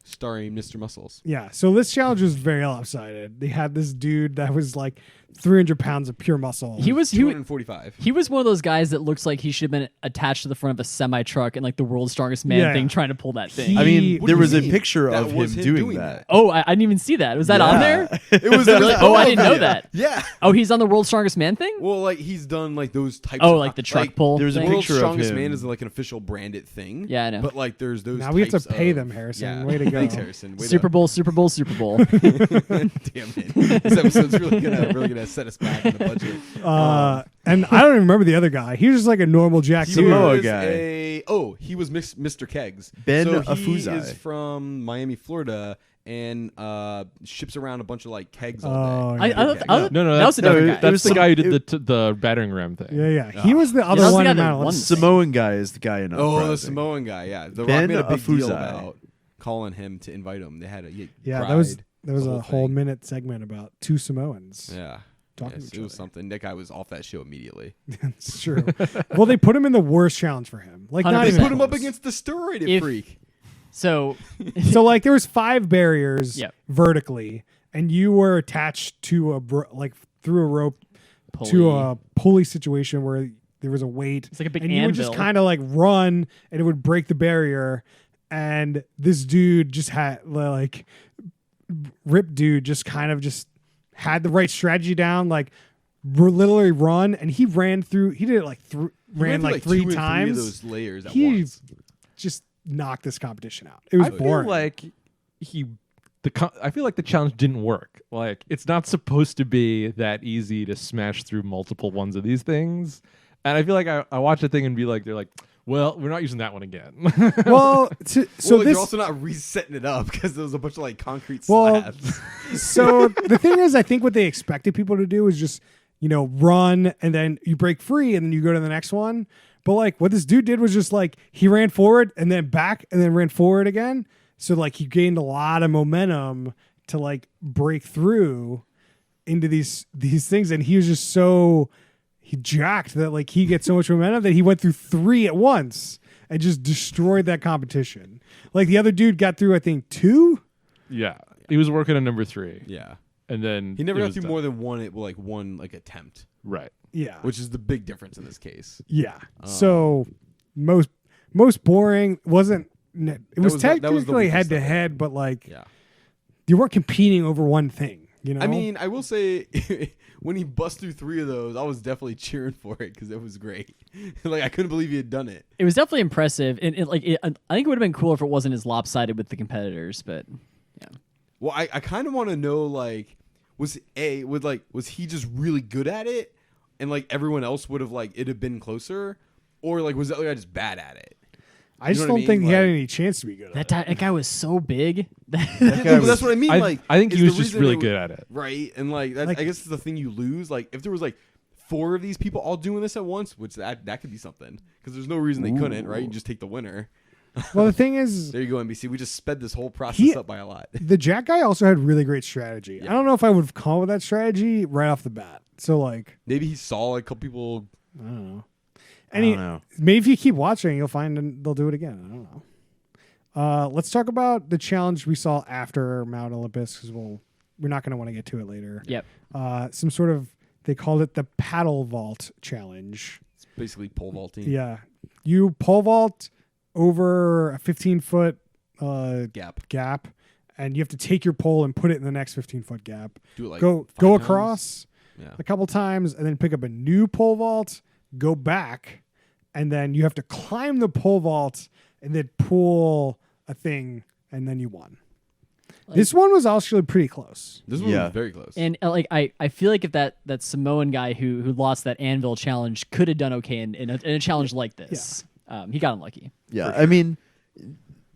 Starring Mr. Muscles. Yeah. So this challenge was very lopsided. They had this dude that was like 300 pounds of pure muscle. He was 245. he was one of those guys that looks like he should have been attached to the front of a semi truck and like the world's strongest man Yeah. thing trying to pull that thing. He- I mean, What there do you was a mean? picture That of was him him doing doing that. Oh, I didn't even see that. Was that on Yeah. there? It was Really? Oh, I didn't know that. Yeah. Oh, he's on the world's strongest man thing? Well, like he's done like those types. Oh, of, like the truck like, pull. there's a thing? World's picture of Strongest him. Man is like an official branded thing. Yeah, I know. But like there's those. Now we have to types pay of- them, Harrison. Yeah. Way to go. Thanks, Harrison. Way Super Bowl, Super Bowl, Super Bowl. Damn it! This episode's really gonna set us back in the budget. And I don't even remember the other guy. He was just like a normal Jack He dude. Samoa was guy. he was Mr. Kegs. Ben so he Afuzai. is from Miami, Florida, and ships around a bunch of like kegs all Oh, day. yeah. I thought No, that was a different guy. there That's was the some- guy who did the battering ram thing. Yeah. He was the other that's the one guy in that Mount won Olympus. the Samoan guy is the guy in Oh, the Uprising. Samoan guy. Yeah, the Ben Rock made a big deal Afuzai. about calling him to invite him. They had a Yeah, pride, that was the a whole thing. minute segment about 2 Samoans. Yeah. Talking Yes, to each it was other. something. That guy was off that show immediately. It's true. Well, they put him in the worst challenge for him. Like not 100%. even Put him up close. against the steroided If- freak. So So like there was 5 barriers Yep. vertically, and you were attached to through a rope to Pulley. a pulley situation where there was a weight. It's like a big and you would just anvil. kind of like run, and it would break the barrier. And this dude just had like Rip dude just kind of just had the right strategy down, like literally run, and he ran through. He did it like ran like two and 3 times. of those layers at He once. just knocked this competition out. It was I boring. feel like I feel like the challenge didn't work. Like it's not supposed to be that easy to smash through multiple ones of these things. And I feel like I watch a thing and be like, they're like, well, we're not using that one again. well, so Well, like, this they're also not resetting it up because there was a bunch of like concrete Well, slabs. so the thing is, I think what they expected people to do is just, run and then you break free and then you go to the next one. But like what this dude did was just like he ran forward and then back and then ran forward again. So like he gained a lot of momentum to like break through into these things. And he was just he jacked that like he gets so much momentum that he went through 3 at once and just destroyed that competition. Like the other dude got through, I think 2. Yeah, he was working on number 3. Yeah, And then he never it got was through done. more than one attempt, Right. Yeah. which is the big difference in this case. Yeah. So most boring wasn't. It was was the- that was the technically weakest head to of it. head, but like Yeah, you weren't competing over one thing. I mean, I will say when he bust through 3 of those, I was definitely cheering for it because it was great. Like I couldn't believe he had done it. It was definitely impressive, and I think it would have been cool if it wasn't as lopsided with the competitors. But yeah, Well, I kind of want to know like was he just really good at it, and like everyone else would have like it have been closer, or like was the other guy just bad at it? I just know what I don't think mean? he had Like- any chance to be good. that guy was so big. No, but that's what I mean. I think is he was the just reason really it- good at it. right? And like, that, Like- I guess it's the thing you lose. Like if there was like 4 of these people all doing this at once, which that could be something because there's no reason they couldn't, right? You just take the winner. Well, the thing is, There you go, NBC. We just sped this whole process He- up by a lot. the Jack guy also had really great strategy. I don't know if I would have come up with that strategy right off the bat. So like, Maybe he saw like a couple people. I don't know. I don't know. Maybe if you keep watching, you'll find they'll do it again. I don't know. Let's talk about the challenge we saw after Mount Olympus because we're not going to want to get to it later. Yep. Some sort of they called it the paddle vault challenge. It's basically pole vaulting. Yeah, you pole vault over a 15-foot Gap. and you have to take your pole and put it in the next 15-foot gap. Do it like go 5 times. across Yeah. a couple times and then pick up a new pole vault, go back, and then you have to climb the pole vault and then pull a thing, and then you won. This one was actually pretty close. This one Yeah. was very close. And I feel like if that Samoan guy who lost that anvil challenge could have done okay in a challenge like this, he got unlucky. Yeah, I mean,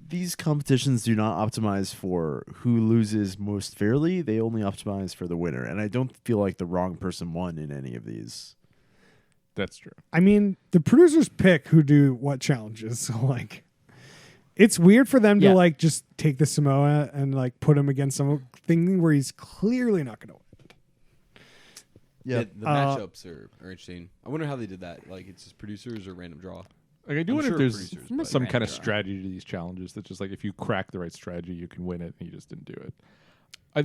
these competitions do not optimize for who loses most fairly. They only optimize for the winner, and I don't feel like the wrong person won in any of these. That's true. I mean, the producers pick who do what challenges. So like, it's weird for them Yeah. to like just take the Samoa and like put him against something where he's clearly not going to win. Yeah, The matchups are interesting. I wonder how they did that. Like it's just producers or random draw. Like I do I'm wonder sure if there's producers, but- some kind of Right. strategy to these challenges that just like if you crack the right strategy, you can win it, and you just didn't do it.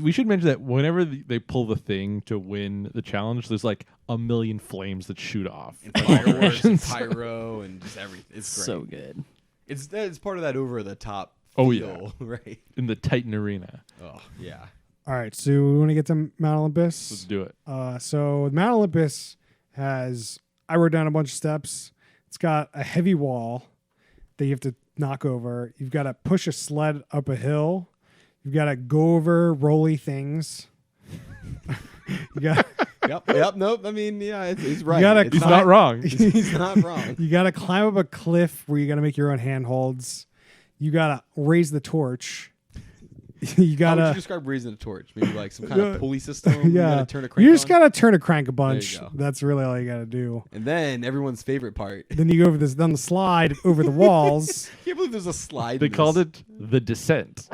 We should mention that whenever they pull the thing to win the challenge, there's like a million flames that shoot off. And fireworks and pyro and just everything. It's great. So good. It's part of that over the top. Oh, feel, right? in the Titan arena. Oh yeah. All right, so we want to get to Mount Let's Olympus. do it. So Mount Olympus has, I wrote down a bunch of steps. It's got a heavy wall that you have to knock over. You've got to push a sled up a hill. You've got to go over rolly things. you got Yep. Nope. I mean, yeah, he's right. gotta It's He's not wrong. He's not wrong. you got to climb up a cliff where you got to make your own handholds. You got to raise the torch. you How would you gotta describe raising a torch? Maybe like some kind of pulley system. You yeah. gotta turn a crank You just on? gotta turn a crank a bunch. go. That's really all you gotta do. And then everyone's favorite part. Then you go over this, then the slide over the walls, I can't believe there's a slide. They in called this. it the descent.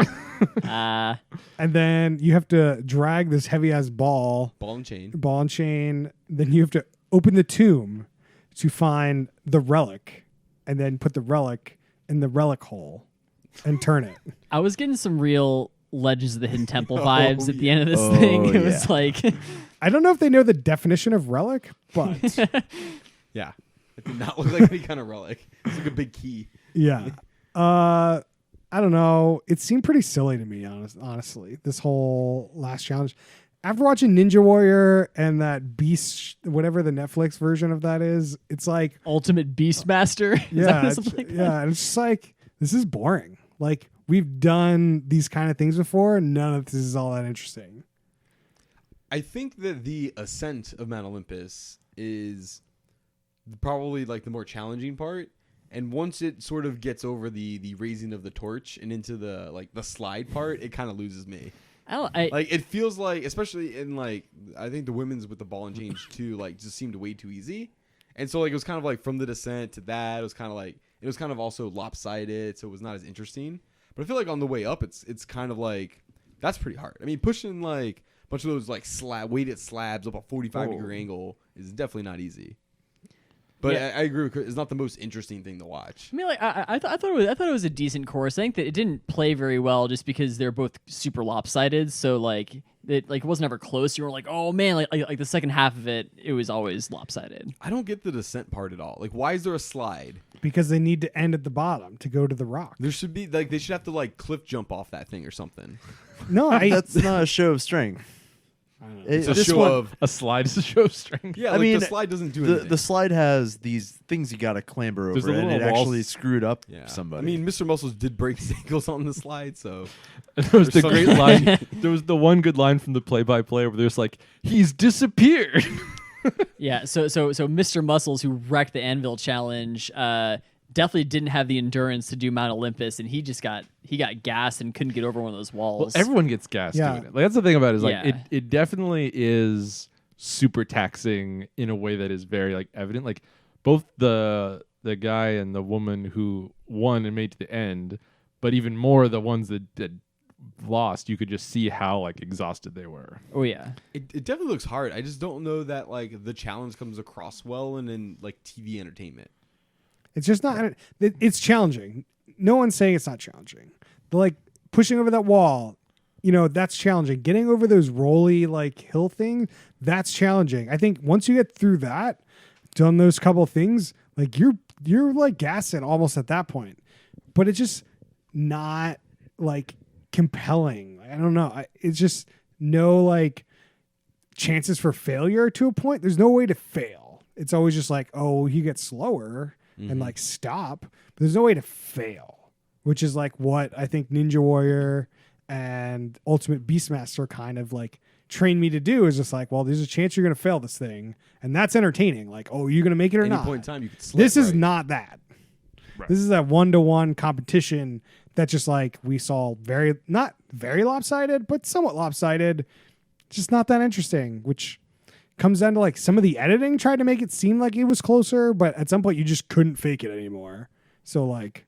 Uh, and then you have to drag this heavy ass ball ball and chain. and chain. Then you have to open the tomb to find the relic, and then put the relic in the relic hole and turn it. I was getting some real Legends of the Hidden Temple Oh, vibes at the end of this Oh, thing. It was yeah. like, I don't know if they know the definition of relic, but Yeah, it did not look like any kind of relic. It's like a big key. yeah. I don't know. It seemed pretty silly to me, honestly. This whole last challenge. After watching Ninja Warrior and that Beast, whatever the Netflix version of that is, it's like, Ultimate Beastmaster. Is that yeah, what it's, something like that? yeah. And it's just like, this is boring. Like, we've done these kind of things before, and none of this is all that interesting. I think that the ascent of Mount Olympus is probably like the more challenging part. And once it sort of gets over the raising of the torch and into the like the slide part, it kind of loses me. Like it feels like, especially in like I think the women's with the ball and change too, like just seemed way too easy. And so like it was kind of like from the descent to that, it was kind of like it was kind of also lopsided, so it was not as interesting. But I feel like on the way up, it's kind of like that's pretty hard. I mean, pushing like a bunch of those like weighted slabs up a 45-degree angle is definitely not easy. But Yeah. I agree. It's not the most interesting thing to watch. I mean, like I thought it was a decent course. I think that it didn't play very well just because they're both super lopsided. So like it wasn't ever close. You were like, oh man, like the second half of it, it was always lopsided. I don't get the descent part at all. Like, why is there a slide? Because they need to end at the bottom to go to the rock. There should be like they should have to like cliff jump off that thing or something. No, That's not a show of strength. It's a This show one- of A slide is a show of strength. yeah. I Like mean, the slide doesn't do the anything. the slide has these things you got to clamber There's over, the and it little walls. actually screwed up yeah. somebody. I mean, Mr. Muscles did break his ankles on the slide, so There was the some- great line. There was the one good line from the play-by-play where there's like, "He's disappeared." Yeah. So Mr. Muscles, who wrecked the Anvil challenge, definitely didn't have the endurance to do Mount Olympus, and he got gassed and couldn't get over one of those Well, walls. everyone gets gassed Yeah. doing it. Like that's the thing about it is like Yeah. it definitely is super taxing in a way that is very like evident. Like both the guy and the woman who won and made to the end, but even more the ones that lost, you could just see how like exhausted they were. Oh yeah. it definitely looks hard. I just don't know that like the challenge comes across well and in like TV entertainment. it's just not. It's challenging. No one's saying it's not challenging. The like pushing over that wall, that's challenging. Getting over those rolly like hill things, that's challenging. I think once you get through that, done those couple things, like you're like gassing almost at that point. But it's just not like compelling. I don't know. It's just no like chances for failure to a point. There's no way to fail. It's always just like, oh, he gets slower and like stop. But there's no way to fail, which is like what I think Ninja Warrior and Ultimate Beastmaster kind of like trained me to do, is just like, well, there's a chance you're going to fail this thing. And that's entertaining. Like, oh, you're going to make it or Any not. point in time, you could slip. This is right? not that. Right. This is that 1-to-1 competition that just like we saw not very lopsided, but somewhat lopsided. Just not that interesting, which comes down to like some of the editing tried to make it seem like it was closer, but at some point you just couldn't fake it anymore. So like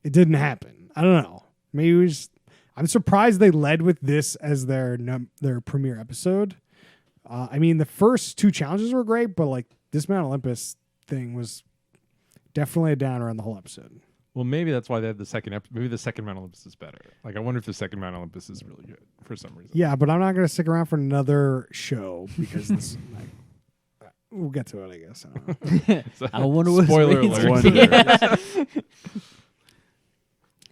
it didn't happen. I don't know. Maybe we just, I'm surprised they led with this as their premiere episode. I mean, the first two challenges were great, but like this Mount Olympus thing was definitely a downer on the whole episode. Well, maybe that's why they had the second maybe the second Mount Olympus is better. Like I wonder if the second Mount Olympus is really good for some reason. Yeah, but I'm not going to stick around for another show because this, we'll get to it, I guess. I don't know. So, I wonder what spoiler waiting alert. for- Yeah.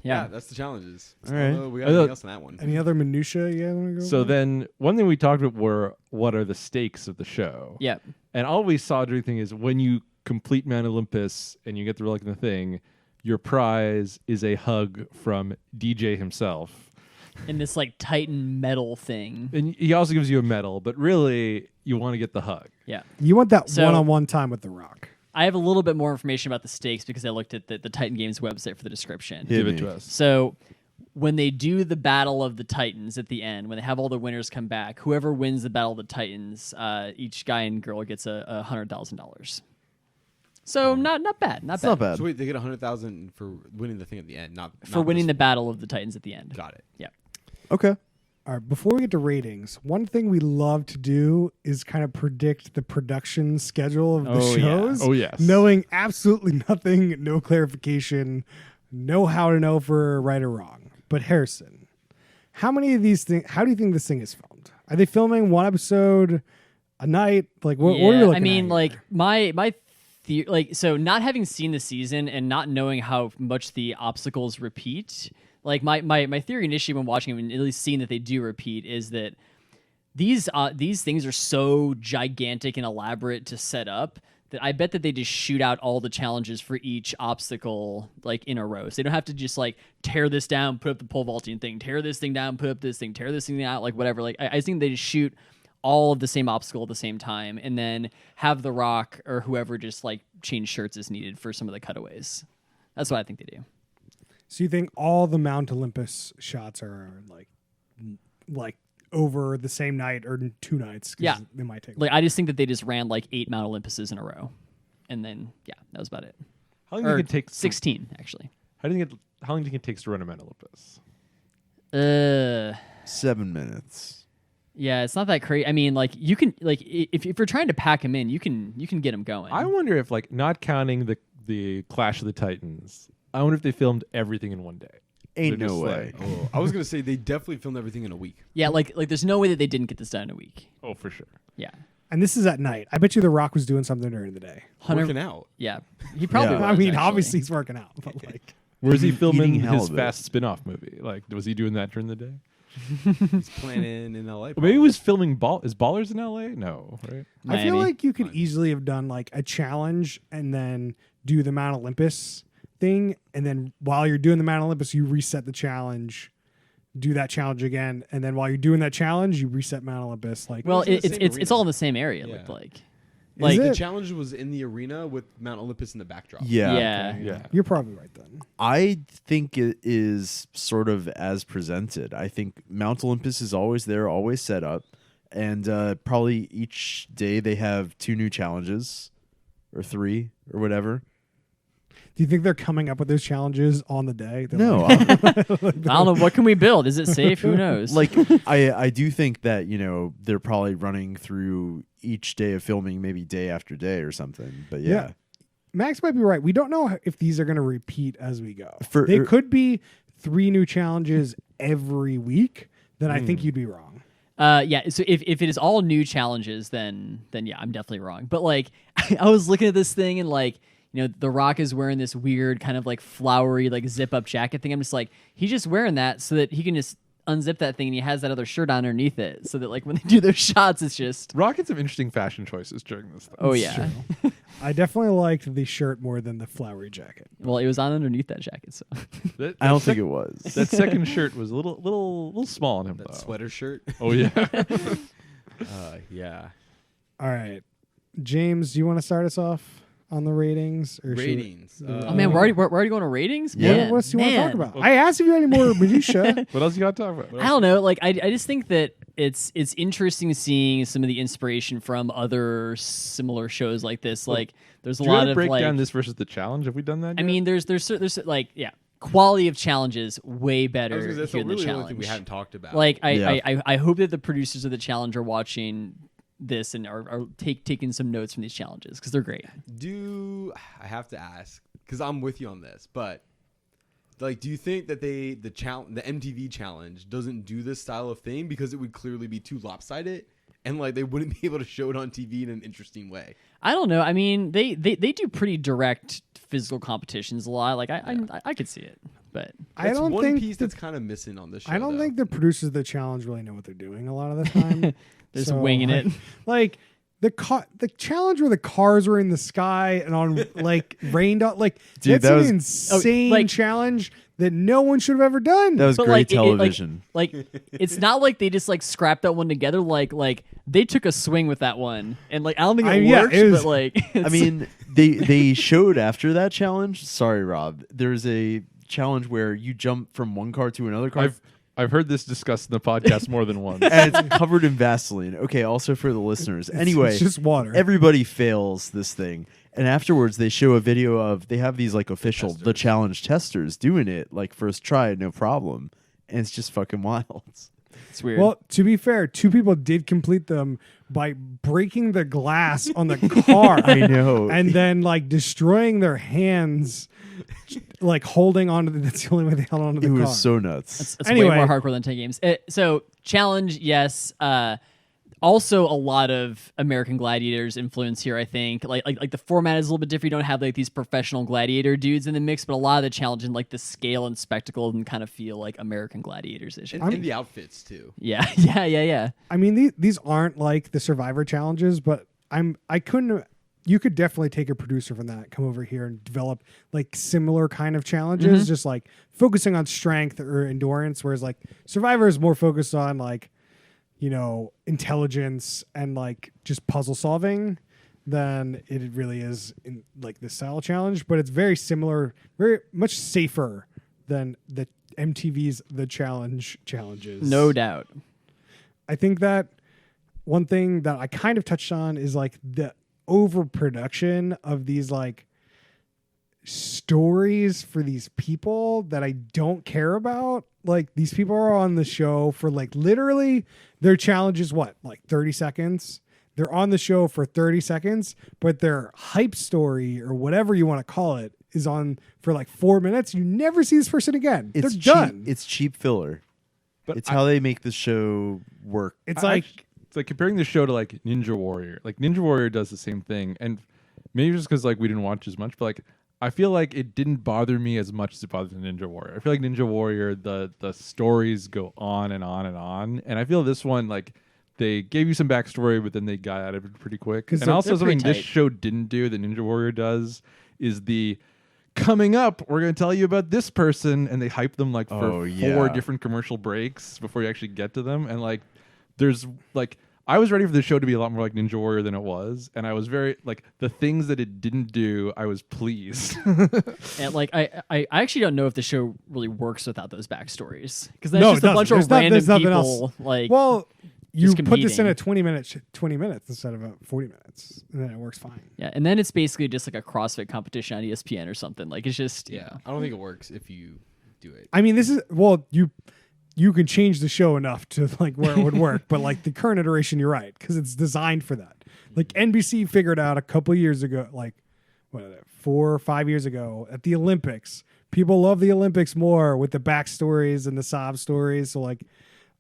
Yeah, Yeah. that's the challenges. All right. We got I thought- anything else on that one? Any other minutia you guys want to go So over? then one thing we talked about were what are the stakes of the show. Yeah. And all we saw during the thing is when you complete Mount Olympus and you get the relic in the thing, your prize is a hug from DJ himself. In this like Titan metal thing. And he also gives you a medal, but really you want to get the hug. Yeah. You want that So- one-on-one time with The Rock. I have a little bit more information about the stakes because I looked at the Titan Games website for the description. Hit Give it me. to us. So when they do the Battle of the Titans at the end, when they have all the winners come back, whoever wins the Battle of the Titans, each guy and girl gets a $100,000. So not bad, not It's bad. not bad. So wait, they get 100,000 for winning the thing at the end, not For winning the Battle of the Titans at the end. Got it. Yeah. Okay. All right, before we get to ratings, one thing we love to do is kind of predict the production schedule of the Oh, yeah. shows. Oh, yes. Knowing absolutely nothing, no clarification, no how to know for right or wrong. But Harrison, how many of these things? How do you think this thing is filmed? Are they filming one episode a night? Like what are you looking I mean, at like here? so not having seen the season and not knowing how much the obstacles repeat, like my theory initially when watching them and at least seeing that they do repeat is that these things are so gigantic and elaborate to set up that I bet that they just shoot out all the challenges for each obstacle like in a row. So they don't have to just like tear this down, put up the pole vaulting thing, tear this thing down, put up this thing, tear this thing out, like whatever. Like I think they just shoot all of the same obstacle at the same time and then have The Rock or whoever just like change shirts as needed for some of the cutaways. That's what I think they do. So you think all the Mount Olympus shots are like over the same night or 2 nights? 'Cause Yeah. they might take. Like I just think that they just ran like 8 Mount Olympuses in a row. And then yeah, that was about it. How long do you Or think it takes? 16 actually. How long do you think it takes to run a Mount Olympus? 7 minutes. Yeah, it's not that crazy. I mean, like you can like if you're trying to pack them in, you can get them going. I wonder if, like, not counting the Clash of the Titans, I wonder if they filmed everything in one day. Ain't They're no just way. like, Oh, I was gonna say they definitely filmed everything in a week. Yeah, like there's no way that they didn't get this done in a week. oh, for sure. Yeah. And this is at night. I bet you The Rock was doing something during the day. Working out. Yeah. He probably Yeah. I was, mean, actually. obviously he's working out, but like, Where's he Eating filming his halibut. fast spin-off movie? Like, was he doing that during the day? He's planning in LA. Or maybe he was filming Is Ballers in LA? No, right? I feel Miami. like you could easily have done like a challenge and then do the Mount Olympus thing, and then while you're doing the Mount Olympus, you reset the challenge, do that challenge again, and then while you're doing that challenge, you reset Mount Olympus. Like, Well, It's in the same it's arena. all in the same area. It Yeah. looked like. Is Like it? The challenge was in the arena with Mount Olympus in the backdrop. Yeah. yeah. Yeah. you're probably right then. I think it is sort of as presented. I think Mount Olympus is always there, always set up, and probably each day they have 2 new challenges or 3 or whatever. Do you think they're coming up with those challenges on the day? They're No, like, I don't know. What can we build? Is it safe? Who knows? like I do think that they're probably running through each day of filming, maybe day after day or something. But yeah. Max might be right. We don't know if these are going to repeat as we go. For- they could be 3 new challenges every week. Then I Hmm. think you'd be wrong. Yeah. So if it is all new challenges, then yeah, I'm definitely wrong. But like, I was looking at this thing and like, The Rock is wearing this weird kind of like flowery like zip up jacket thing. I'm just like, he's just wearing that so that he can just unzip that thing and he has that other shirt on underneath it, so that like when they do those shots, it's just Rock had some interesting fashion choices during this. oh yeah. I definitely liked the shirt more than the flowery jacket. Well, it was on underneath that jacket, so I don't think it was. That second shirt was a little small on him, That though. sweater shirt. Oh yeah. Yeah. All right, James, do you want to start us off on the ratings? Or should we- Ratings. oh man, we're already going to ratings. Yeah. Man, what else do you want to man. talk about? I asked if you had any more minutia. What else you got to talk about? I don't know. Like I just think that it's interesting seeing some of the inspiration from other similar shows like this. Like there's a Do you lot want to of break like down this versus the challenge? Have we done that? I yet? mean, there's like yeah, quality of challenges way I better was gonna say, that's here in the really the only challenge. thing we hadn't talked about. Like Yeah. I hope that the producers of the challenge are watching this and are taking some notes from these challenges because they're great. I have to ask because I'm with you on this, but like, do you think that the MTV challenge doesn't do this style of thing because it would clearly be too lopsided and like they wouldn't be able to show it on TV in an interesting way? I don't know. I mean, they do pretty direct physical competitions a lot. Like I could see it, but I That's don't one think piece the- that's kind of missing on this show. I don't though. think the producers of the challenge really know what they're doing a lot of the time. they're just winging it. Like the challenge where the cars were in the sky and on like rained out. Like Dude, that's that an was- insane like- challenge that no one should have ever done. That was But great like, television. like it's not like they just like scrapped that one together. Like they took a swing with that one, and like I don't think it Yeah, worked. it was- but like I it's- mean, they showed after that challenge. Sorry, Rob. There's a challenge where you jump from one car to another car, I've heard this discussed in the podcast more than once. and it's covered in Vaseline. Okay, also for the listeners. Anyway, it's just water. everybody fails this thing, and afterwards they show a video of they have these like official the challenge testers doing it like first try, no problem, and it's just fucking wild. It's weird. Well, to be fair, 2 people did complete them by breaking the glass on the car. I know. And then like destroying their hands, like holding on to that's the only way they held on to the It car. was so nuts. That's Anyway. way more hardcore than 10 games. So challenge, yes. Also, a lot of American Gladiators influence here. I think like the format is a little bit different. You don't have like these professional gladiator dudes in the mix, but a lot of the challenge and like the scale and spectacle and kind of feel like American Gladiators ish. And the outfits too. Yeah. I mean, these aren't like the Survivor challenges, but you could definitely take a producer from that, come over here and develop like similar kind of challenges, just like focusing on strength or endurance, whereas like Survivor is more focused on like, you know, intelligence and like just puzzle solving than it really is in like the style challenge, but it's very similar, very much safer than the MTV's The Challenge challenges. No doubt. I think that one thing that I kind of touched on is like the overproduction of these like stories for these people that I don't care about. Like these people are on the show for like literally their challenge is what, like 30 seconds? They're on the show for 30 seconds, but their hype story or whatever you want to call it is on for like 4 minutes. You never see this person again. It's They're cheap. done. It's cheap filler. But It's how they make the show work. It's I like it's like comparing the show to like Ninja Warrior. Like Ninja Warrior does the same thing, and maybe just because like we didn't watch as much, but like I feel like it didn't bother me as much as it bothered Ninja Warrior. I feel like Ninja Warrior, the stories go on and on and on, and I feel this one like they gave you some backstory, but then they got out of it pretty quick. 'Cause And also they're pretty something this tight. show didn't do that Ninja Warrior does is the coming up, we're going to tell you about this person, and they hype them like for 4 different commercial breaks before you actually get to them. And like, there's like, I was ready for the show to be a lot more like Ninja Warrior than it was, and I was very like the things that it didn't do. I was pleased. And like I actually don't know if the show really works without those backstories because that's No, just it a bunch doesn't. of There's random nothing people. else. Like, well, you just put this in competing. a 20 minutes instead of a 40 minutes, and then it works fine. yeah, and then it's basically just like a CrossFit competition on ESPN or something. Like it's just Yeah, I don't think it works if you do it. I mean, this is you can change the show enough to like where it would work, but like the current iteration, you're right, because it's designed for that. Like NBC figured out a couple years ago, like 4 or 5 years ago at the Olympics. People love the Olympics more with the backstories and the sob stories. So like,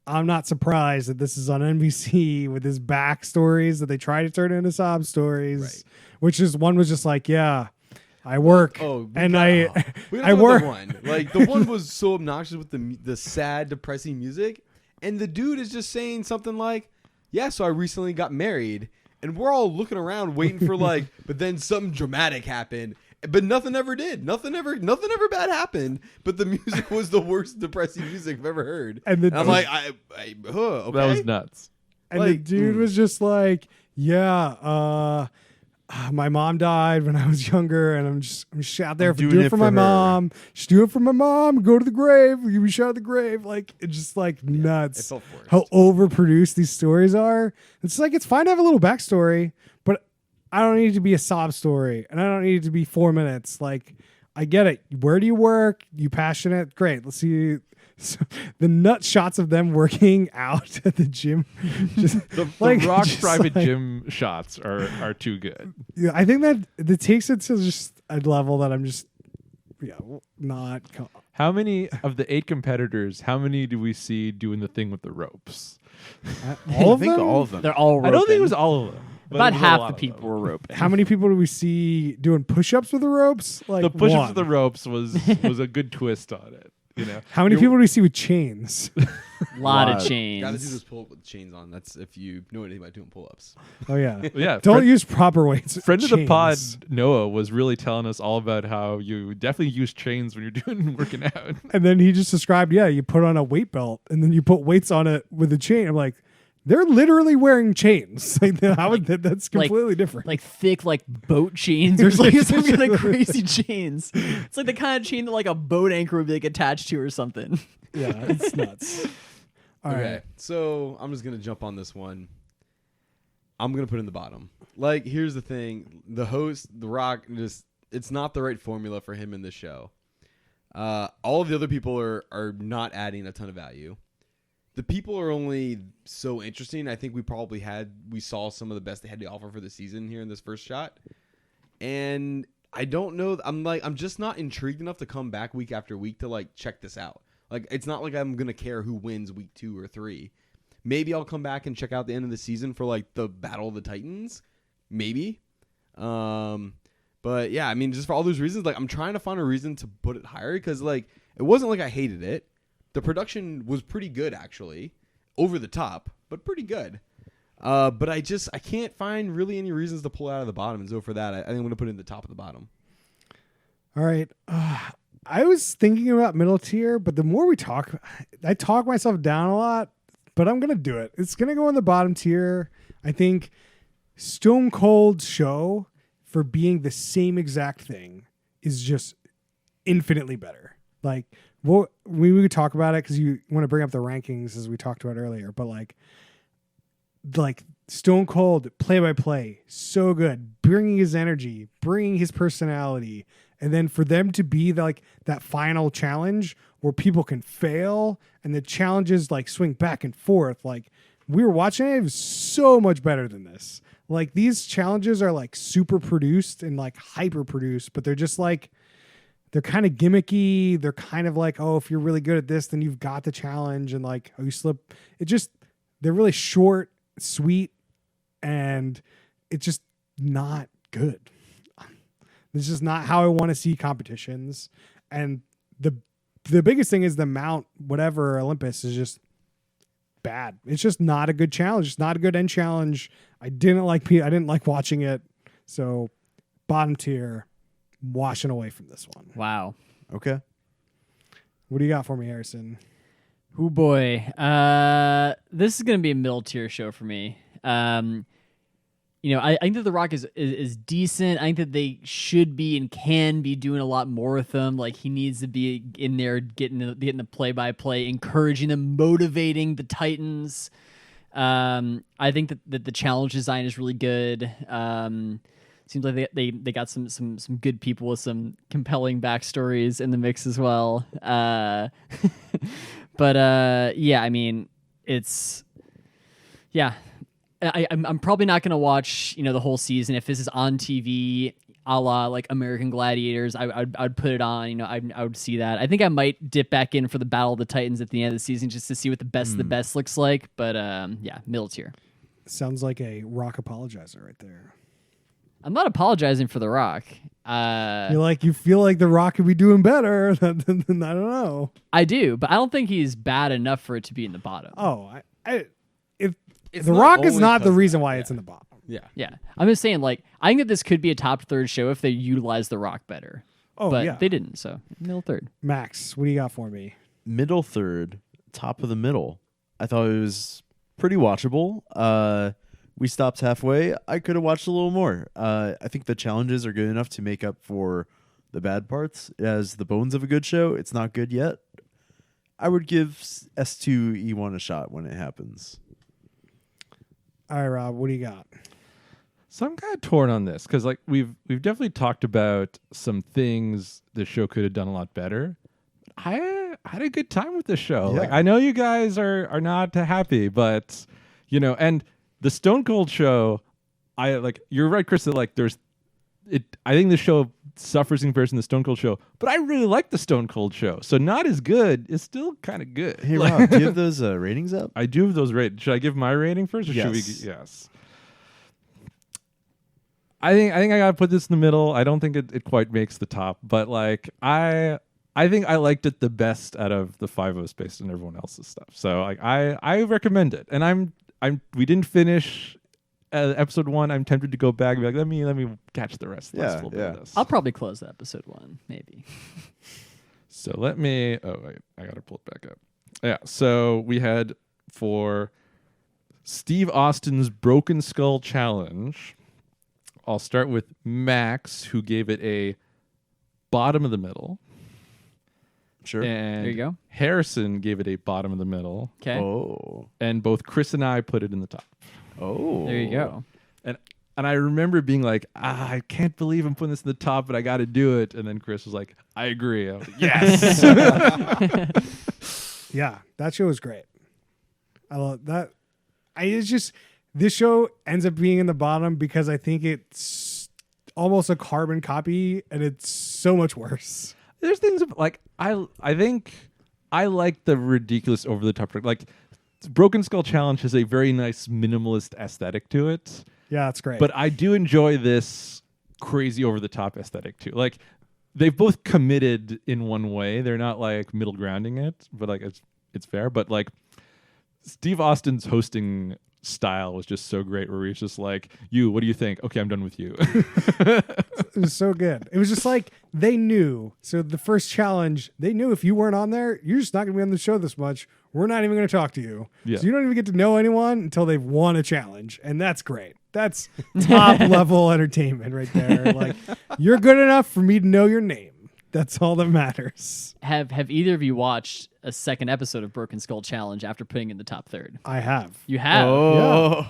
I'm not surprised that this is on NBC with his backstories that they try to turn into sob stories, Right. which is one was just like, yeah, I work and I we I work. The one. Like the one was so obnoxious with the sad, depressing music, and the dude is just saying something like, "Yeah, so I recently got married," and we're all looking around waiting for like, but then something dramatic happened. But nothing ever did. Nothing ever bad happened. But the music was the worst depressing music I've ever heard. And the I'm like, okay. That was nuts. And the Like, dude was just like, yeah, my mom died when I was younger, and I'm just out there doing doing it it for for my her. mom. Just do it for my mom. Go to the grave. You be shot at the grave. Like it's just like nuts. it felt forced. How overproduced these stories are. It's like it's fine to have a little backstory, but I don't need it to be a sob story, and I don't need it to be 4 minutes. Like I get it. Where do you work? You passionate? Great. Let's see. So, the nut shots of them working out at the gym. Just, The like, Rock's just private like- gym shots are too good. Yeah, I think that it takes it to just a level that I'm just, not. How many of the 8 competitors? How many do we see doing the thing with the ropes? All of I think them. all of them. they're all roping. I don't think it was all of them. but About it was a half lot the of people them. were roping. How many people do we see doing push-ups with the ropes? Like The push-ups one. with the ropes was a good twist on it. You know, How many people do we see with chains? A lot Wow. of chains. Gotta do this pull-up with chains on. That's if you know anything about doing pull-ups. Oh yeah. yeah. Don't use proper weights. Friend of the pod, Chains. Noah, was really telling us all about how you definitely use chains when you're doing working out. And then he just described, you put on a weight belt and then you put weights on it with a chain. I'm like, they're literally wearing chains. Like, how would that's completely different. Like thick, like boat chains or like some kind of crazy chains. It's like the kind of chain that like a boat anchor would be like attached to or something. Yeah, it's nuts. All right. Okay, so I'm just gonna jump on this one. I'm gonna put it in the bottom. Like, here's the thing: the host, The Rock, it's not the right formula for him in this show. All of the other people are not adding a ton of value. the people are only so interesting. I think we saw some of the best they had to offer for the season here in this first shot. And I don't know. I'm just not intrigued enough to come back week after week to like check this out. Like, it's not like I'm going to care who wins week 2 or 3. Maybe I'll come back and check out the end of the season for like the Battle of the Titans. Maybe. But yeah, I mean, just for all those reasons, like I'm trying to find a reason to put it higher because like it wasn't like I hated it. The production was pretty good, actually. Over the top, but pretty good. But I can't find really any reasons to pull it out of the bottom. And so for that, I think I'm going to put it in the top of the bottom. All right. I was thinking about middle tier, but the more we talk, I talk myself down a lot, but I'm going to do it. It's going to go in the bottom tier. I think Stone Cold's show, for being the same exact thing, is just infinitely better. Like, we could talk about it because you want to bring up the rankings as we talked about earlier, but like Stone Cold play-by-play, so good, bringing his energy, bringing his personality, and then for them to be like that final challenge where people can fail and the challenges like swing back and forth. Like, we were watching it was so much better than this. Like, these challenges are like super produced and like hyper produced, but they're just like, they're kind of gimmicky. They're kind of like, oh, if you're really good at this, then you've got the challenge. And like, oh, you slip. They're really short, sweet, and it's just not good. This is not how I want to see competitions. And the biggest thing is the Mount whatever Olympus is just bad. It's just not a good challenge. It's not a good end challenge. I didn't like watching it. So bottom tier, washing away from this one. Wow. Okay. What do you got for me, Harrison? Oh boy. This is going to be a middle tier show for me. I think that The Rock is decent. I think that they should be and can be doing a lot more with them. Like, he needs to be in there getting the play-by-play, encouraging them, motivating the Titans. I think that the challenge design is really good. Seems like they got some good people with some compelling backstories in the mix as well. But yeah, I mean, it's I'm probably not going to watch the whole season. If this is on TV, a la like American Gladiators, I'd put it on. I would see that. I think I might dip back in for the Battle of the Titans at the end of the season just to see what the best of the best looks like. But yeah, middle tier. Sounds like a Rock apologizer right there. I'm not apologizing for The Rock. You feel like The Rock could be doing better. I don't know. I do, but I don't think he's bad enough for it to be in the bottom. Oh, It's The not Rock is always not the because of reason that, why yeah. it's in the bottom. Yeah. Yeah, I'm just saying, like, I think that this could be a top third show if they utilize The Rock better. Oh, but yeah. they didn't, so middle third. Max, what do you got for me? Middle third, top of the middle. I thought it was pretty watchable. We stopped halfway. I could have watched a little more. I think the challenges are good enough to make up for the bad parts. It has the bones of a good show. It's not good yet. I would give S2E1 a shot when it happens. All right, Rob, what do you got? So I'm kind of torn on this because like we've definitely talked about some things the show could have done a lot better. I had a good time with the show. Yeah. Like, I know you guys are not happy, but and the Stone Cold show, you're right, Chris, that like I think the show suffers in comparison to the Stone Cold show, but I really like the Stone Cold show. So not as good is still kind of good. Hey, Rob, do you have those ratings up? I do have those ratings. Should I give my rating first, or should we? Yes. Yes. I think I gotta put this in the middle. I don't think it quite makes the top, but like I think I liked it the best out of the 5 based on everyone else's stuff. So like I recommend it, and we didn't finish episode 1. I'm tempted to go back and be like, let me catch the rest of the last little bit of this. I'll probably close the episode 1, maybe. So let me. Oh wait, I gotta pull it back up. Yeah. So we had for Steve Austin's Broken Skull Challenge. I'll start with Max, who gave it a bottom of the middle. Sure. And There you go. Harrison gave it a bottom of the middle. Okay. Oh. And both Chris and I put it in the top. Oh. There you go. And I remember being like, I can't believe I'm putting this in the top, but I got to do it. And then Chris was like, I agree. I was like, yes. Yeah, that show was great. I love that. It's just this show ends up being in the bottom because I think it's almost a carbon copy, and it's so much worse. There's things like I think I like the ridiculous over the top. Like Broken Skull Challenge has a very nice minimalist aesthetic to it. Yeah, it's great. But I do enjoy this crazy over the top aesthetic too. Like they've both committed in one way. They're not like middle grounding it, but like it's fair. But like Steve Austin's hosting style was just so great where he's just like, you, what do you think? Okay, I'm done with you. It was so good. It was just like they knew. So the first challenge, they knew if you weren't on there, you're just not going to be on the show this much. We're not even going to talk to you. Yeah. So you don't even get to know anyone until they've won a challenge. And that's great. That's top level entertainment right there. Like, you're good enough for me to know your name. That's all that matters. Have either of you watched a second episode of Broken Skull Challenge after putting in the top third? I have. You have. Oh,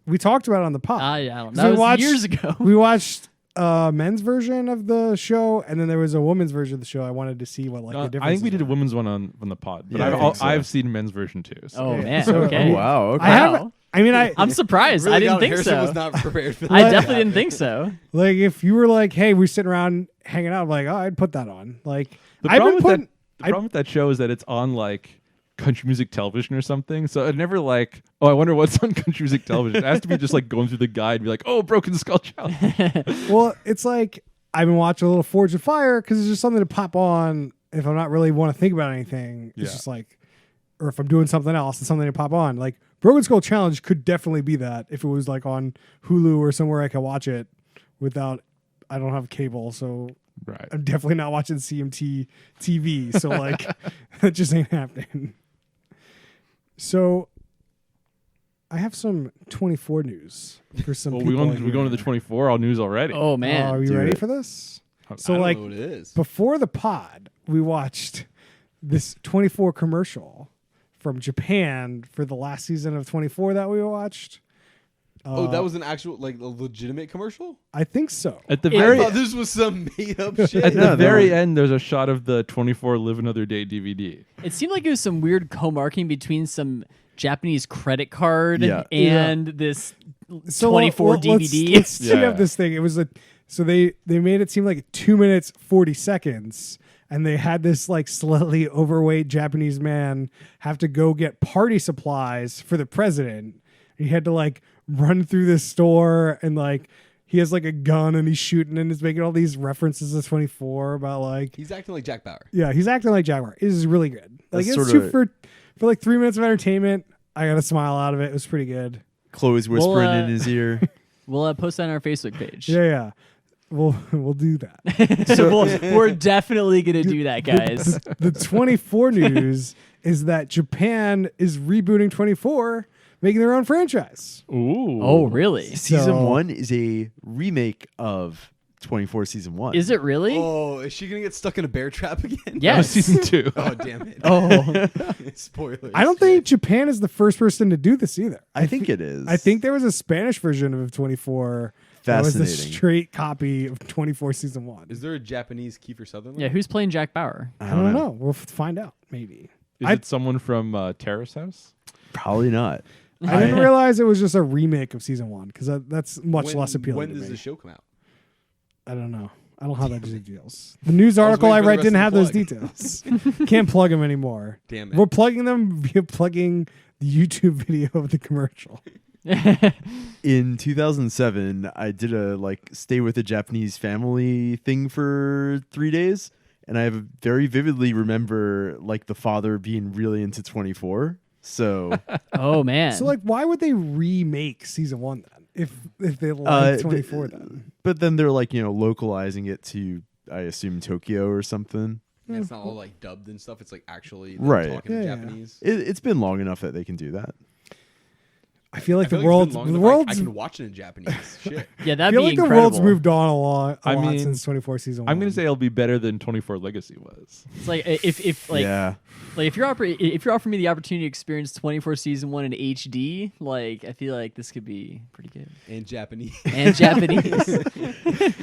We talked about it on the pod. I don't So know. we That was watched- years ago. We watched men's version of the show, and then there was a woman's version of the show. I wanted to see what the difference. I think we did a women's one on the pod, but Yeah, I think so. I've seen men's version too. So. Oh man. So- Okay. oh wow. Okay. I haven't. I mean, I'm surprised. Really I didn't got it. think Harrison so. was not prepared for that. I definitely didn't think so. like if you were like, "Hey, we're sitting around hanging out," I'm like, "Oh, I'd put that on." Like, The I've problem been with putting. the problem with that show is that it's on like country music television or something. So it never like, oh, I wonder what's on country music television. It has to be just like going through the guide and be like, oh, Broken Skull Challenge. Well, it's like I've been watching a little Forge of Fire because it's just something to pop on if I'm not really want to think about anything. Yeah. It's just like, or if I'm doing something else, it's something to pop on. Like Broken Skull Challenge could definitely be that if it was like on Hulu or somewhere I could watch it without. I don't have cable, so Right. I'm definitely not watching CMT TV. So like, that just ain't happening. So I have some 24 news for some Well, people. we're going to the 24 all news already. Oh man. Are you do ready it. for this? I So I don't like know what it is. before the pod, we watched this 24 commercial from Japan for the last season of 24 that we watched. Oh, that was an actual, like, a legitimate commercial? I think so. At the Yeah, I very thought this was some made up shit. at No, the they very were- end, there's a shot of the 24 Live Another Day DVD. It seemed like it was some weird co-marking between some Japanese credit card Yeah. and this So 24 DVD. Let's tee Yeah. up this thing. It was so they made it seem like 2 minutes 40 seconds, and they had this like slightly overweight Japanese man have to go get party supplies for the president. He had to like run through this store and like he has like a gun and he's shooting and is making all these references to 24 about like He's acting like Jack Bauer. yeah, he's acting like Jaguar. It is really good. Like That's it's sorta- for like 3 minutes of entertainment. I got a smile out of it. It was pretty good. Chloe's whispering Well, in his ear. We'll post that on our Facebook page. Yeah. We'll do that. We're definitely gonna do that, guys. The 24 news is that Japan is rebooting 24, making their own franchise. Ooh. Oh, really? Season So- 1 is a remake of 24 season 1. Is it really? Oh, is she going to get stuck in a bear trap again? That was Yes. season 2. Oh, damn it. Oh, Spoilers. I don't think Japan is the first person to do this either. I think it is. I think there was a Spanish version of 24 that was the Fascinating. straight copy of 24 season 1. Is there a Japanese Kiefer Sutherland? yeah. Who's playing Jack Bauer? I don't know. We'll find out maybe. Is I- it someone from Terrace House? Probably not. I didn't realize it was just a remake of season 1 because that's much less appealing When to does me. the show come out? I don't know. I don't have those details. The news article I waiting for the read rest didn't of have the those details. Can't plug them anymore. Damn it. We're plugging them via plugging the YouTube video of the commercial. In 2007, I did a like stay with a Japanese family thing for 3 days, and I very vividly remember like the father being really into 24. So Oh man. So, like, why would they remake season 1 then? If they like th- 24 then? but then they're like, localizing it to, I assume, Tokyo or something. Yeah, it's not all like dubbed and stuff. It's like actually them Right. talking Yeah, in yeah. Japanese. It's been long enough that they can do that. I feel like I feel the like world's it's been long the enough I world's can watch it in Japanese. Shit. yeah, I that'd feel be like the incredible. world's moved on a lot I mean, since 24 season 1. I'm going to say it'll be better than 24 Legacy was. It's like if like yeah. like if you're offering me the opportunity to experience 24 season 1 in HD, like I feel like this could be pretty good. And Japanese. And Japanese.